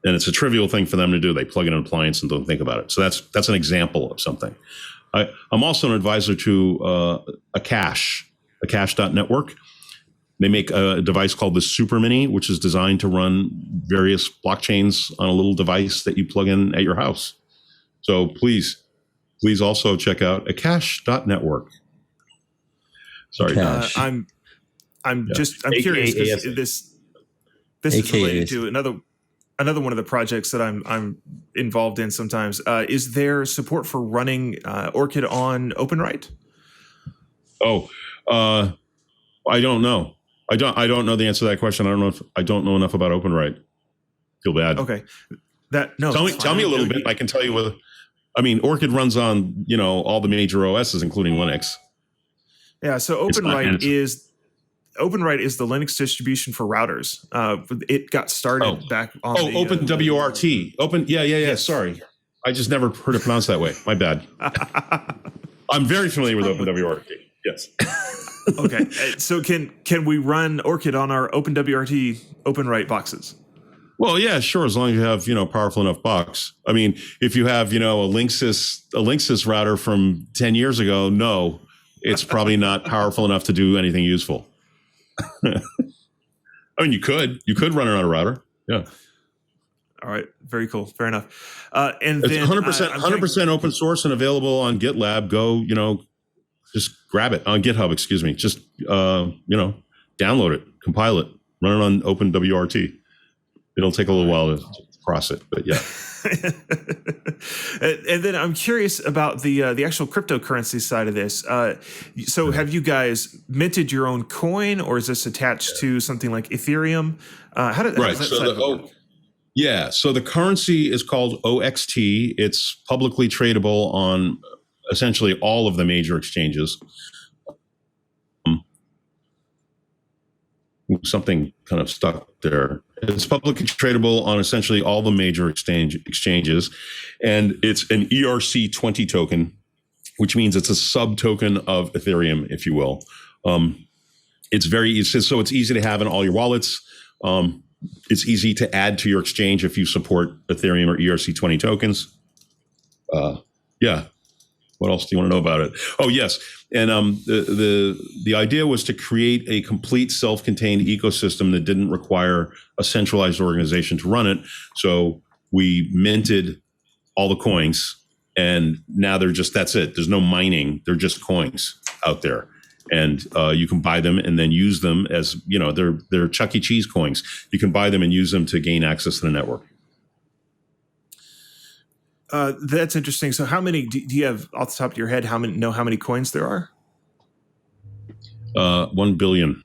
And it's a trivial thing for them to do. They plug in an appliance and don't think about it. So that's an example of something. I'm also an advisor to a cache.network. They make a device called the Super Mini, which is designed to run various blockchains on a little device that you plug in at your house. So please also check out a cache.network. Sorry, I'm curious because this is related to another one of the projects that I'm involved in sometimes. Is there support for running Orchid on OpenWrite? I don't know. I don't know the answer to that question. I don't know enough about OpenWrite. feel bad. Okay. Tell me a little bit. I can tell you what. I mean, Orchid runs on all the major OSs, including Linux. Yeah. So OpenWrite is the Linux distribution for routers. It got started back on OpenWRT. Open. Yeah. Yes. Sorry, I just never heard it pronounced that way. My bad. I'm very familiar with OpenWRT. Yes. Okay. So can we run Orchid on our OpenWRT OpenWrite boxes? Well, yeah, sure. As long as you have, powerful enough box. I mean, if you have, a Linksys router from 10 years ago, no, it's probably not powerful enough to do anything useful. I mean, you could run it on a router. Yeah. All right. Very cool. Fair enough. And it's then 100% open source and available on GitLab. Go, just grab it on GitHub, excuse me. Just, download it, compile it, run it on OpenWRT. It'll take a little while to cross it, but yeah. And then I'm curious about the actual cryptocurrency side of this. So have you guys minted your own coin, or is this attached to something like Ethereum? How does that work? Yeah, so the currency is called OXT. It's publicly tradable on essentially all of the major exchanges. Something kind of stuck there. It's publicly tradable on essentially all the major exchanges, and it's an ERC20 token, which means it's a sub token of Ethereum, if you will. It's easy to have in all your wallets. It's easy to add to your exchange if you support Ethereum or ERC20 tokens. Yeah. What else do you want to know about it? Oh, yes. And the idea was to create a complete self-contained ecosystem that didn't require a centralized organization to run it. So we minted all the coins, and now that's it. There's no mining. They're just coins out there. And you can buy them and then use them as, they're Chuck E. Cheese coins. You can buy them and use them to gain access to the network. That's interesting. So how many do you have off the top of your head? How many coins there are? 1 billion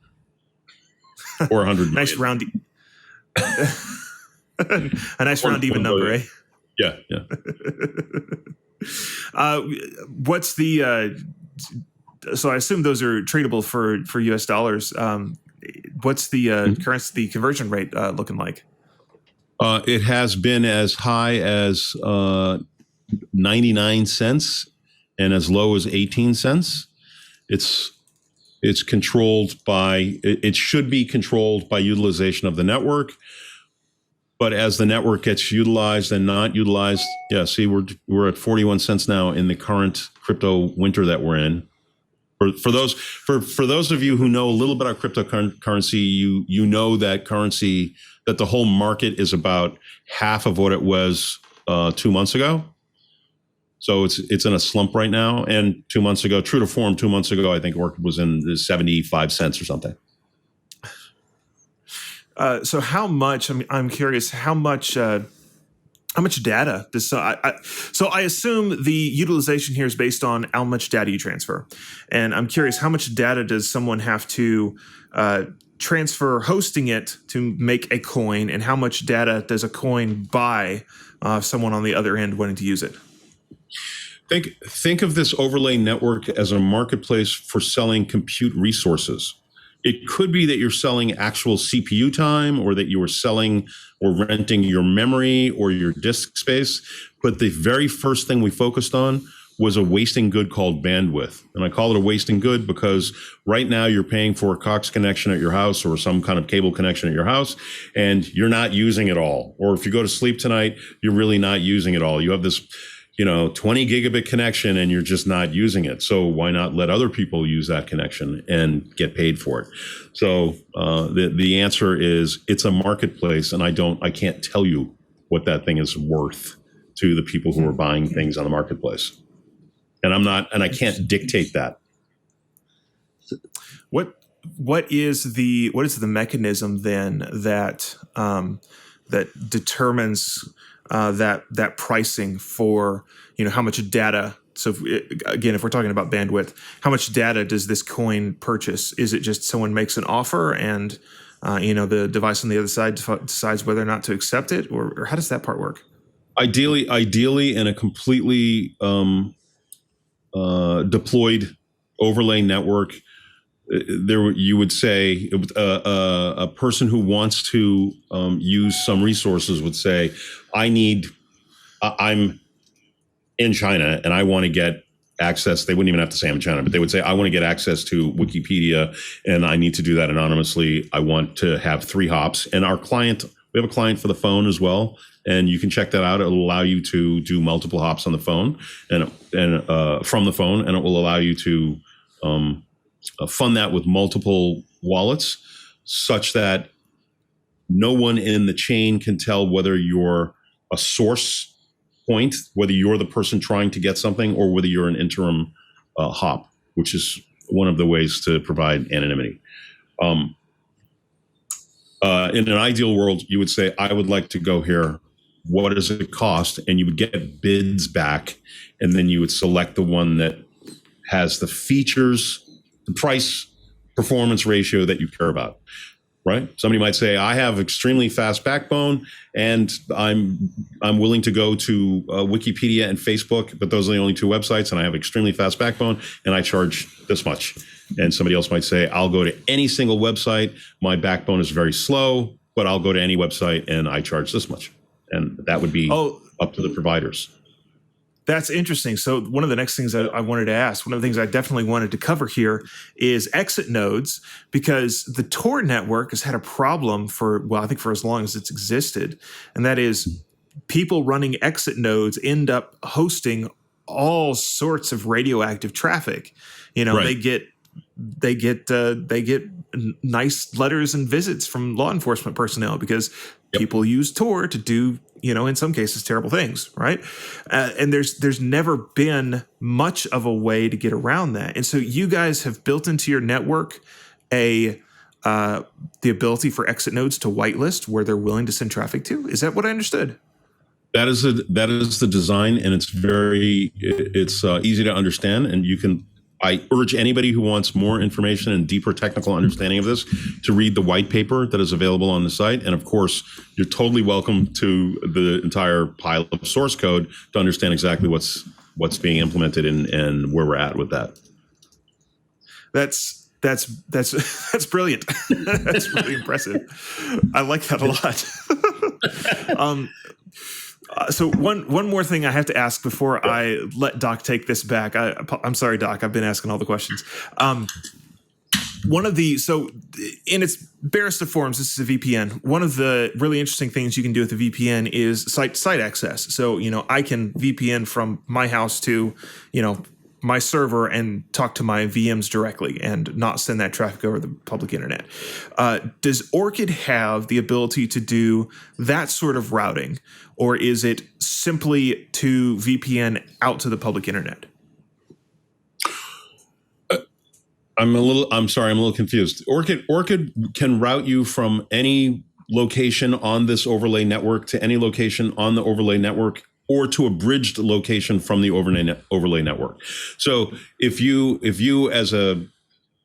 or 100 million. Nice round. A nice round even number, eh? Yeah. What's the, so I assume those are tradable for US dollars. What's the currency, the conversion rate looking like? It has been as high as 99 cents and as low as 18 cents. It's controlled by, it should be controlled by utilization of the network. But as the network gets utilized and not utilized, we're at 41 cents now in the current crypto winter that we're in. For those of you who know a little bit about cryptocurrency, you know that currency, that the whole market is about half of what it was 2 months ago. So it's in a slump right now. And 2 months ago, true to form, 2 months ago, I think Orchid was in the 75 cents or something. So how much? I'm curious. How much data does so I assume the utilization here is based on how much data you transfer, and I'm curious how much data does someone have to transfer hosting it to make a coin, and how much data does a coin buy someone on the other end wanting to use it? Think of this overlay network as a marketplace for selling compute resources. It could be that you're selling actual CPU time, or that you are selling or renting your memory or your disk space. But the very first thing we focused on was a wasting good called bandwidth. And I call it a wasting good because right now you're paying for a Cox connection at your house or some kind of cable connection at your house, and you're not using it all. Or if you go to sleep tonight, you're really not using it all. You have this 20 gigabit connection and you're just not using it. So why not let other people use that connection and get paid for it? So the answer is it's a marketplace, and I can't tell you what that thing is worth to the people who are buying things on the marketplace. And I can't dictate that. What is the mechanism then that determines that pricing for how much data? So if we're talking about bandwidth, how much data does this coin purchase? Is it just someone makes an offer and the device on the other side decides whether or not to accept it, or how does that part work? Ideally, in a completely deployed overlay network, you would say a person who wants to use some resources would say, I'm in China and I want to get access. They wouldn't even have to say I'm in China, but they would say, I want to get access to Wikipedia and I need to do that anonymously. I want to have 3 hops. And we have a client for the phone as well. And you can check that out. It'll allow you to do multiple hops on the phone and from the phone, and it will allow you to fund that with multiple wallets, such that no one in the chain can tell whether you're a source point, whether you're the person trying to get something, or whether you're an interim hop, which is one of the ways to provide anonymity. In an ideal world, you would say, I would like to go here. What does it cost? And you would get bids back, and then you would select the one that has the features, the price performance ratio that you care about, right? Somebody might say, I have extremely fast backbone and I'm willing to go to Wikipedia and Facebook, but those are the only 2 websites, and I have extremely fast backbone and I charge this much. And somebody else might say, I'll go to any single website. My backbone is very slow, but I'll go to any website and I charge this much. And that would be up to the providers. That's interesting. So one of the next things I wanted to ask, one of the things I definitely wanted to cover here is exit nodes, because the Tor network has had a problem I think for as long as it's existed. And that is, people running exit nodes end up hosting all sorts of radioactive traffic. Right. They get nice letters and visits from law enforcement personnel because people use Tor to do, in some cases, terrible things, right? And there's never been much of a way to get around that. And so you guys have built into your network the ability for exit nodes to whitelist where they're willing to send traffic to. Is that what I understood? That is the design, and it's easy to understand, and I urge anybody who wants more information and deeper technical understanding of this to read the white paper that is available on the site. And of course, you're totally welcome to the entire pile of source code to understand exactly what's being implemented and where we're at with that. That's brilliant. That's really impressive. I like that a lot. So one more thing I have to ask before I let Doc take this back. I'm sorry, Doc. I've been asking all the questions. So in its barest of forms, this is a VPN. One of the really interesting things you can do with a VPN is site access. So, I can VPN from my house to, my server and talk to my VMs directly and not send that traffic over the public internet. Does Orchid have the ability to do that sort of routing, or is it simply to VPN out to the public internet? I'm a little confused. Orchid can route you from any location on this overlay network to any location on the overlay network, or to a bridged location from the overlay network. So if you as a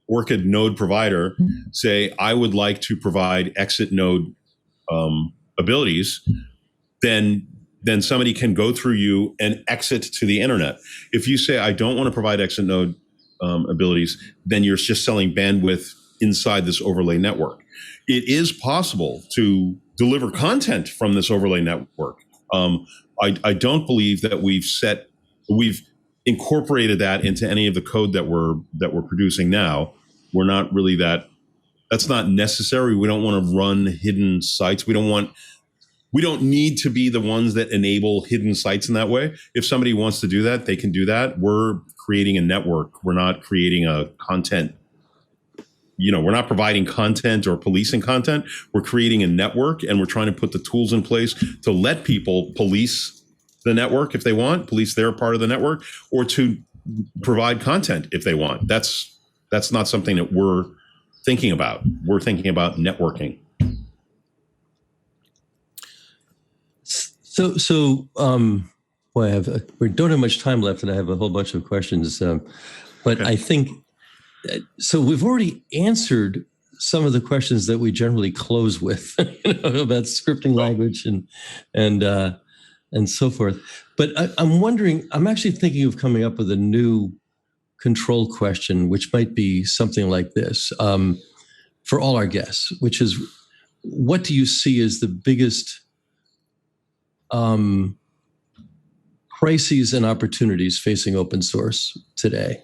Orchid node provider say, I would like to provide exit node abilities, then somebody can go through you and exit to the internet. If you say, I don't want to provide exit node abilities, then you're just selling bandwidth inside this overlay network. It is possible to deliver content from this overlay network. I don't believe that we've incorporated that into any of the code that we're producing now. We're not really that's not necessary. We don't want to run hidden sites. We don't need to be the ones that enable hidden sites in that way. If somebody wants to do that, they can do that. We're creating a network. We're not creating a content. We're not providing content or policing content. We're creating a network, and we're trying to put the tools in place to let people police the network if they want, police their part of the network, or to provide content if they want. That's not something that we're thinking about. We're thinking about networking. We don't have much time left, and I have a whole bunch of questions. But I think so. We've already answered some of the questions that we generally close with, about scripting language and so forth. But I'm wondering, I'm actually thinking of coming up with a new control question, which might be something like this, for all our guests, which is, what do you see as the biggest crises and opportunities facing open source today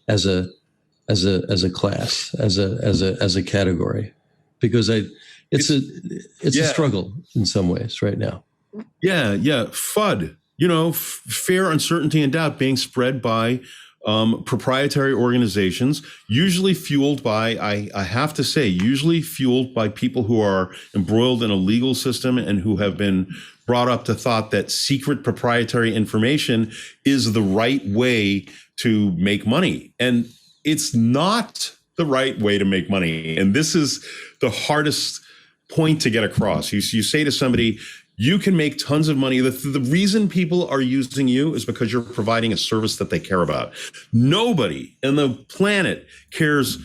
as a class, as a category? Because it's a struggle in some ways right now. Yeah. FUD, fear, uncertainty, and doubt being spread by proprietary organizations, usually fueled by, I have to say, usually fueled by people who are embroiled in a legal system and who have been brought up to thought that secret proprietary information is the right way to make money. And it's not the right way to make money. And this is the hardest point to get across. You say to somebody, you can make tons of money. The reason people are using you is because you're providing a service that they care about. Nobody on the planet cares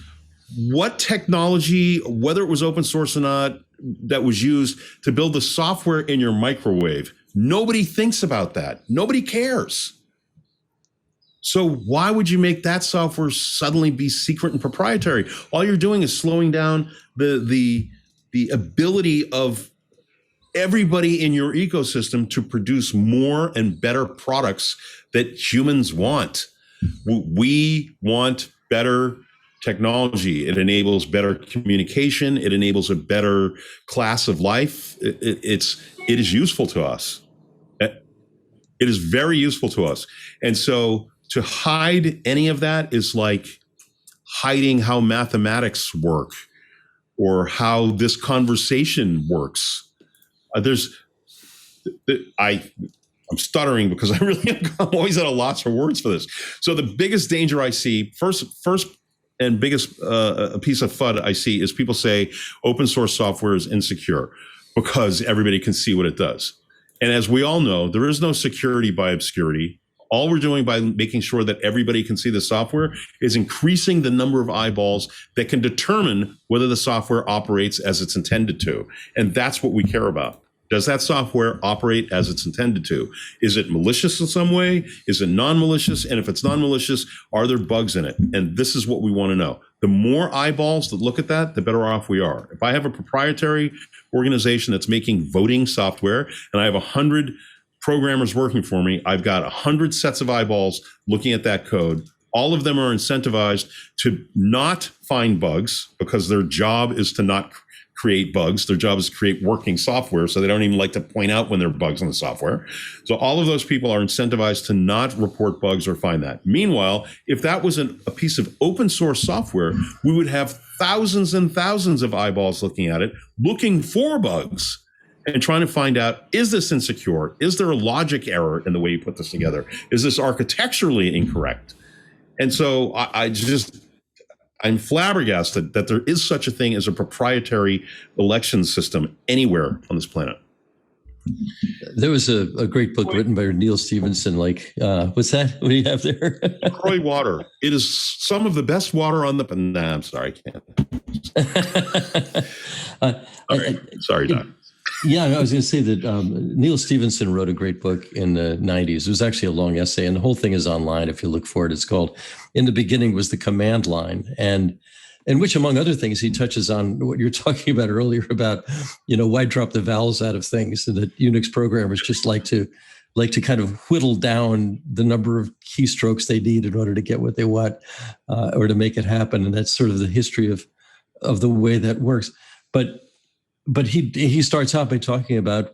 what technology, whether it was open source or not, that was used to build the software in your microwave. Nobody thinks about that. Nobody cares. So why would you make that software suddenly be secret and proprietary? All you're doing is slowing down the ability of everybody in your ecosystem to produce more and better products that humans want. We want better technology. It enables better communication. It enables a better class of life. It is useful to us. It is very useful to us. And so to hide any of that is like hiding how mathematics work or how this conversation works. I'm stuttering because I'm always at a loss for words for this. So the biggest danger I see, first and biggest piece of FUD I see is people say open source software is insecure because everybody can see what it does. And as we all know, there is no security by obscurity. All we're doing by making sure that everybody can see the software is increasing the number of eyeballs that can determine whether the software operates as it's intended to. And that's what we care about. Does that software operate as it's intended to? Is it malicious in some way? Is it non-malicious? And if it's non-malicious, are there bugs in it? And this is what we want to know. The more eyeballs that look at that, the better off we are. If I have a proprietary organization that's making voting software and I have 100 programmers working for me, I've got 100 sets of eyeballs looking at that code. All of them are incentivized to not find bugs because their job is to not create bugs. Their job is to create working software, so they don't even like to point out when there are bugs in the software. So all of those people are incentivized to not report bugs or find that. Meanwhile, if that was a piece of open source software, we would have thousands and thousands of eyeballs looking at it, looking for bugs and trying to find out, is this insecure? Is there a logic error in the way you put this together? Is this architecturally incorrect? And so I'm flabbergasted that there is such a thing as a proprietary election system anywhere on this planet. There was a great book written by Neil Stephenson, what's that? What do you have there? LaCroix water. It is some of the best water on the... Nah, I'm sorry, I can't. Sorry, Doc. Yeah, I was going to say that Neil Stephenson wrote a great book in the 90s. It was actually a long essay, and the whole thing is online if you look for it. It's called In the Beginning Was the Command Line, and in which, among other things, he touches on what you're talking about earlier about, why drop the vowels out of things, and that Unix programmers just like to kind of whittle down the number of keystrokes they need in order to get what they want or to make it happen. And that's sort of the history of the way that works. But he starts out by talking about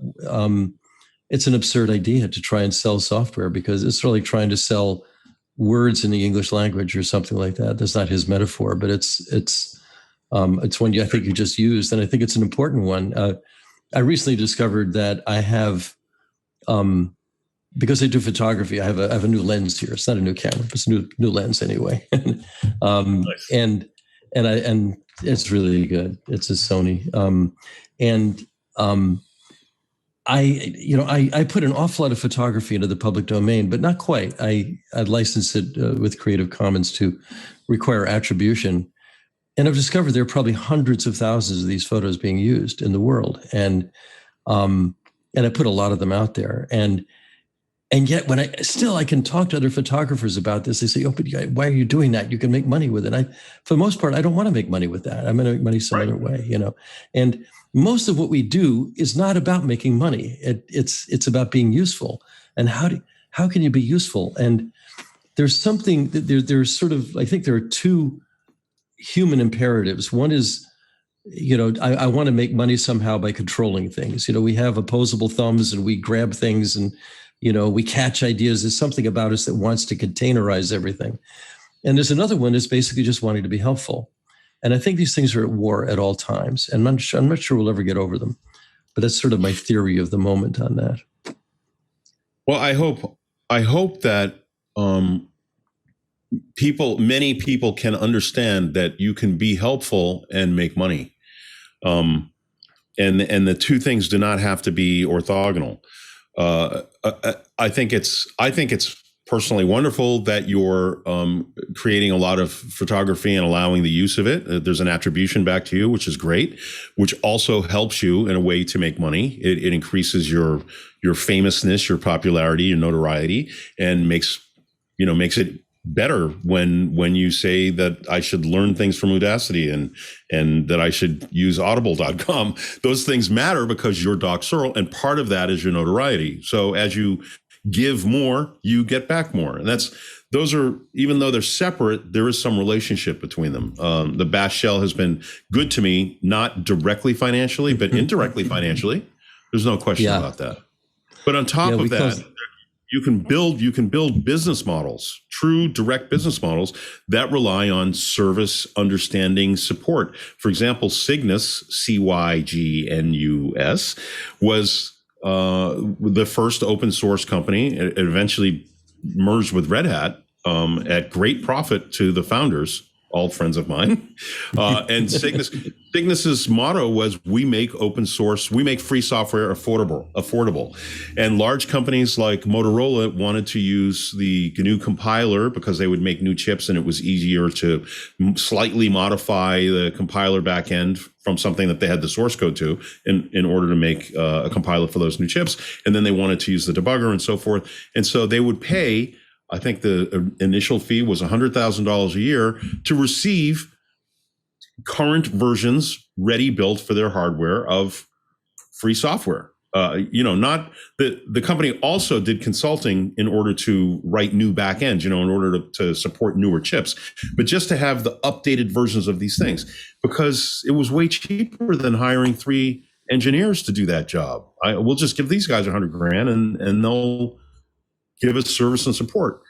it's an absurd idea to try and sell software because it's really trying to sell words in the English language or something like that. That's not his metaphor, but it's one I think you just used, and I think it's an important one. I recently discovered that I have, because I do photography, I have a new lens here. It's not a new camera, but it's a new lens anyway. Nice. And it's really good. It's a Sony. I put an awful lot of photography into the public domain, but not quite. I licensed it with Creative Commons to require attribution. I've discovered there are probably hundreds of thousands of these photos being used in the world. And I put a lot of them out there. And yet when I can talk to other photographers about this, they say, oh, but why are you doing that? You can make money with it. For the most part, I don't want to make money with that. I'm going to make money some other way, and most of what we do is not about making money. It's about being useful. And how can you be useful? And there's something that there's sort of, I think there are two human imperatives. One is, I want to make money somehow by controlling things. We have opposable thumbs and we grab things and, we catch ideas. There's something about us that wants to containerize everything. And there's another one that's basically just wanting to be helpful. And I think these things are at war at all times. And I'm not sure we'll ever get over them. But that's sort of my theory of the moment on that. Well, I hope that many people can understand that you can be helpful and make money. And the two things do not have to be orthogonal. I think it's personally wonderful that you're creating a lot of photography and allowing the use of it. There's an attribution back to you, which is great, which also helps you in a way to make money. It increases your famousness, your popularity, your notoriety, and makes it better when you say that I should learn things from Udacity and that I should use audible.com. Those things matter because you're Doc Searl, and part of that is your notoriety. So as you give more, you get back more. And those are, even though they're separate, there is some relationship between them. The Bash Shell has been good to me, not directly financially, but indirectly financially. There's no question about that. But on top of that, you can build business models, true direct business models that rely on service, understanding, support. For example, Cygnus, Cygnus, was the first open source company. It eventually merged with Red Hat at great profit to the founders, all friends of mine. And Cygnus's motto was, we make free software affordable. And large companies like Motorola wanted to use the GNU compiler because they would make new chips and it was easier to slightly modify the compiler backend from something that they had the source code to in order to make a compiler for those new chips. And then they wanted to use the debugger and so forth. And so they would pay, I think the initial fee was $100,000 a year to receive current versions ready built for their hardware of free software. Not the company also did consulting in order to write new backends, in order to support newer chips, but just to have the updated versions of these things, because it was way cheaper than hiring 3 engineers to do that job. We'll just give these guys $100,000 and they'll give us service and support.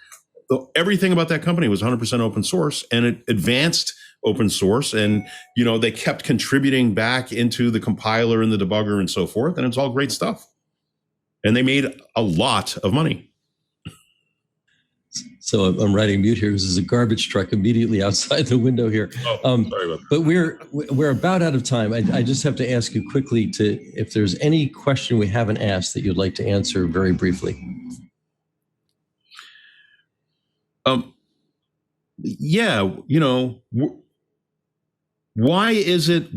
Everything about that company was 100% open source, and it advanced open source. And, they kept contributing back into the compiler and the debugger and so forth. And it's all great stuff. And they made a lot of money. So I'm writing mute here because there's a garbage truck immediately outside the window here. Sorry about that. But we're about out of time. I just have to ask you quickly if there's any question we haven't asked that you'd like to answer very briefly. Why is it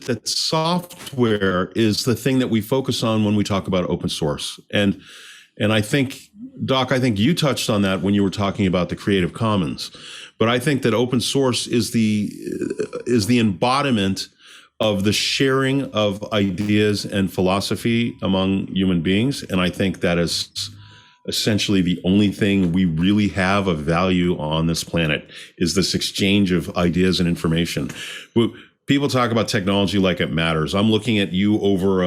that software is the thing that we focus on when we talk about open source? And I think, Doc, you touched on that when you were talking about the Creative Commons. But I think that open source is the embodiment of the sharing of ideas and philosophy among human beings. And I think that is essentially the only thing we really have of value on this planet, is this exchange of ideas and information. People talk about technology like it matters. I'm looking at you over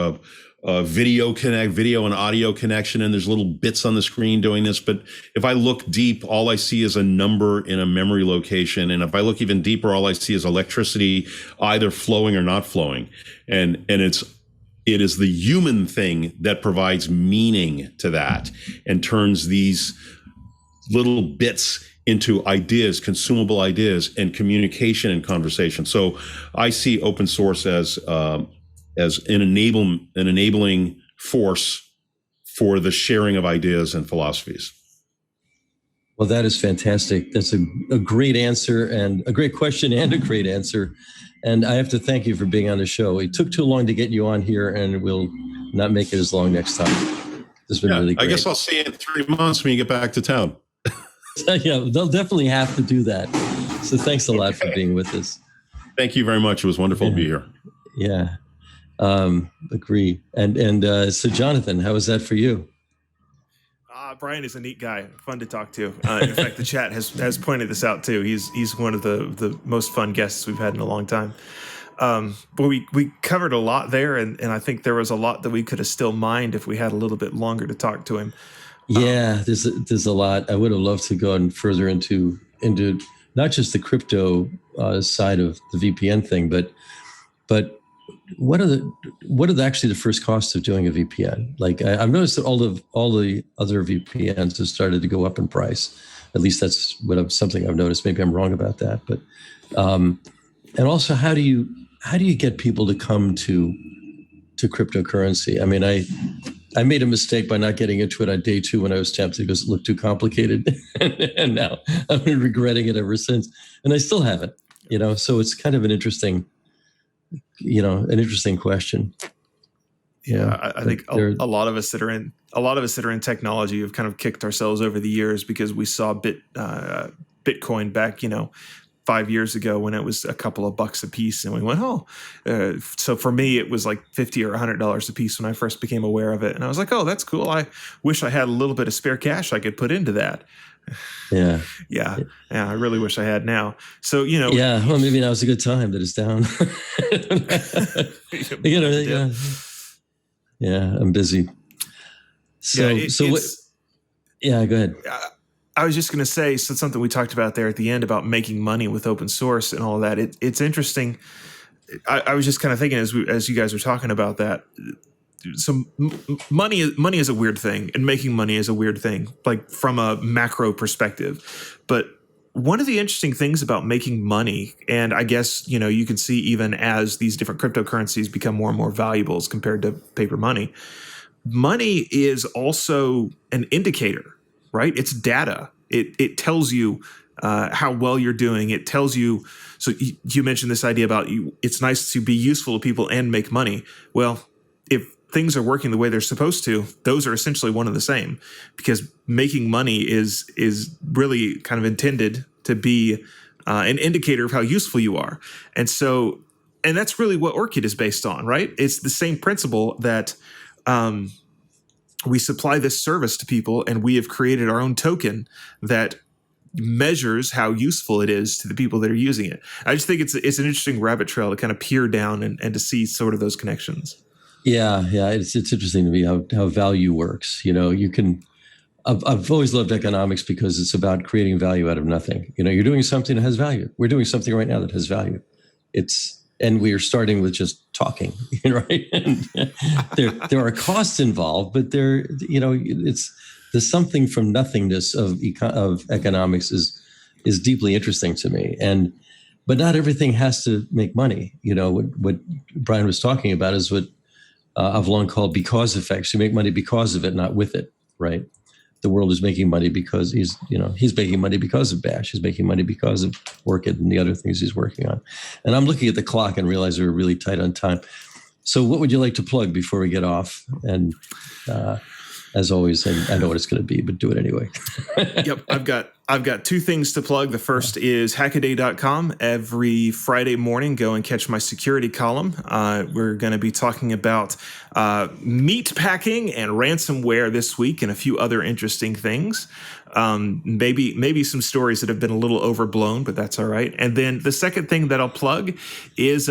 a video and audio connection, and there's little bits on the screen doing this. But if I look deep, all I see is a number in a memory location. And if I look even deeper, all I see is electricity either flowing or not flowing. And it is the human thing that provides meaning to that and turns these little bits into ideas, consumable ideas, and communication and conversation. So I see open source as an enabling force for the sharing of ideas and philosophies. Well, that is fantastic. That's a great answer and a great question and a great answer. And I have to thank you for being on the show. It took too long to get you on here, and we'll not make it as long next time. This has been really great. I guess I'll see you in 3 months when you get back to town. Yeah, they'll definitely have to do that. So thanks a lot for being with us. Thank you very much. It was wonderful to be here. Yeah, agree. And so, Jonathan, how was that for you? Brian is a neat guy, fun to talk to. In fact, the chat has pointed this out too. He's one of the most fun guests we've had in a long time. But we covered a lot there, and I think there was a lot that we could have still mined if we had a little bit longer to talk to him. Yeah, there's a lot. I would have loved to go further into not just the crypto side of the VPN thing, but what are actually the first costs of doing a VPN? Like I've noticed that all the other VPNs have started to go up in price. At least that's something I've noticed. Maybe I'm wrong about that, but and also how do you get people to come to cryptocurrency? I mean, I made a mistake by not getting into it on day 2 when I was tempted because it looked too complicated, and now I've been regretting it ever since, and I still haven't. So it's kind of an interesting question. Yeah, I think a lot of us that are in technology have kind of kicked ourselves over the years because we saw Bitcoin back, 5 years ago when it was a couple of bucks a piece, and we went, so for me it was like $50 or $100 a piece when I first became aware of it, and I was like, oh, that's cool. I wish I had a little bit of spare cash I could put into that. Yeah. I really wish I had now. So yeah, well, maybe now's a good time that it's down. Yeah, I'm busy. So what? Yeah, go ahead. I was just going to say, so something we talked about there at the end about making money with open source and all of that. It's interesting. I was just kind of thinking as you guys were talking about that. So money is a weird thing, and making money is a weird thing, like from a macro perspective. But one of the interesting things about making money, and I guess you can see even as these different cryptocurrencies become more and more valuable as compared to paper money, money is also an indicator. Right? It's data. It tells you how well you're doing. It tells you. So you mentioned this idea about it's nice to be useful to people and make money. Well, if things are working the way they're supposed to, those are essentially one and the same, because making money is really kind of intended to be an indicator of how useful you are. And that's really what Orchid is based on, right? It's the same principle that we supply this service to people, and we have created our own token that measures how useful it is to the people that are using it. I just think it's an interesting rabbit trail to kind of peer down and to see sort of those connections. Yeah. It's interesting to me how value works. You can. I've always loved economics because it's about creating value out of nothing. You're doing something that has value. We're doing something right now that has value. And we are starting with just talking, right? And there are costs involved, but there's something from nothingness of economics is deeply interesting to me. But not everything has to make money. What Brian was talking about is what I've long called because effects. You make money because of it, not with it, right? The world is making money because he's making money because of Bash. He's making money because of Orchid and the other things he's working on. And I'm looking at the clock and realize we're really tight on time. So what would you like to plug before we get off? And as always, and I know what it's going to be, but do it anyway. Yep, I've got 2 things to plug. The first is hackaday.com. Every Friday morning, go and catch my security column. We're going to be talking about meat packing and ransomware this week, and a few other interesting things. Maybe some stories that have been a little overblown, but that's all right. And then the second thing that I'll plug is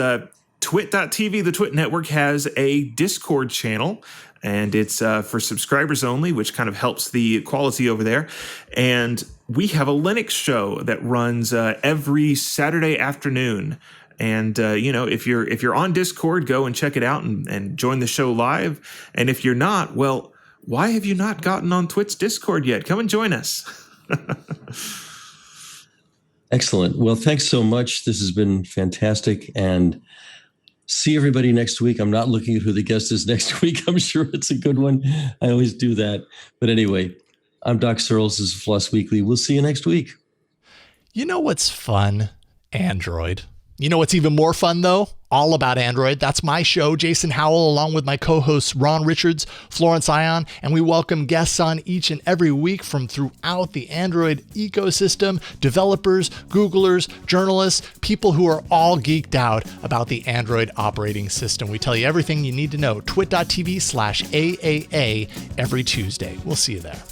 TWiT.tv. The TWiT network has a Discord channel, and it's for subscribers only, which kind of helps the quality over there. And we have a Linux show that runs every Saturday afternoon. And if you're on Discord, go and check it out and join the show live. And if you're not, well, why have you not gotten on TWiT's Discord yet? Come and join us. Excellent. Well, thanks so much. This has been fantastic. And see everybody next week. I'm not looking at who the guest is next week. I'm sure it's a good one. I always do that. But anyway, I'm Doc Searls. This is FLOSS Weekly. We'll see you next week. You know what's fun? Android. You know what's even more fun, though? All about Android. That's my show, Jason Howell, along with my co-hosts Ron Richards, Florence Ion, and we welcome guests on each and every week from throughout the Android ecosystem, developers, Googlers, journalists, people who are all geeked out about the Android operating system. We tell you everything you need to know. twit.tv/AAA every Tuesday. We'll see you there.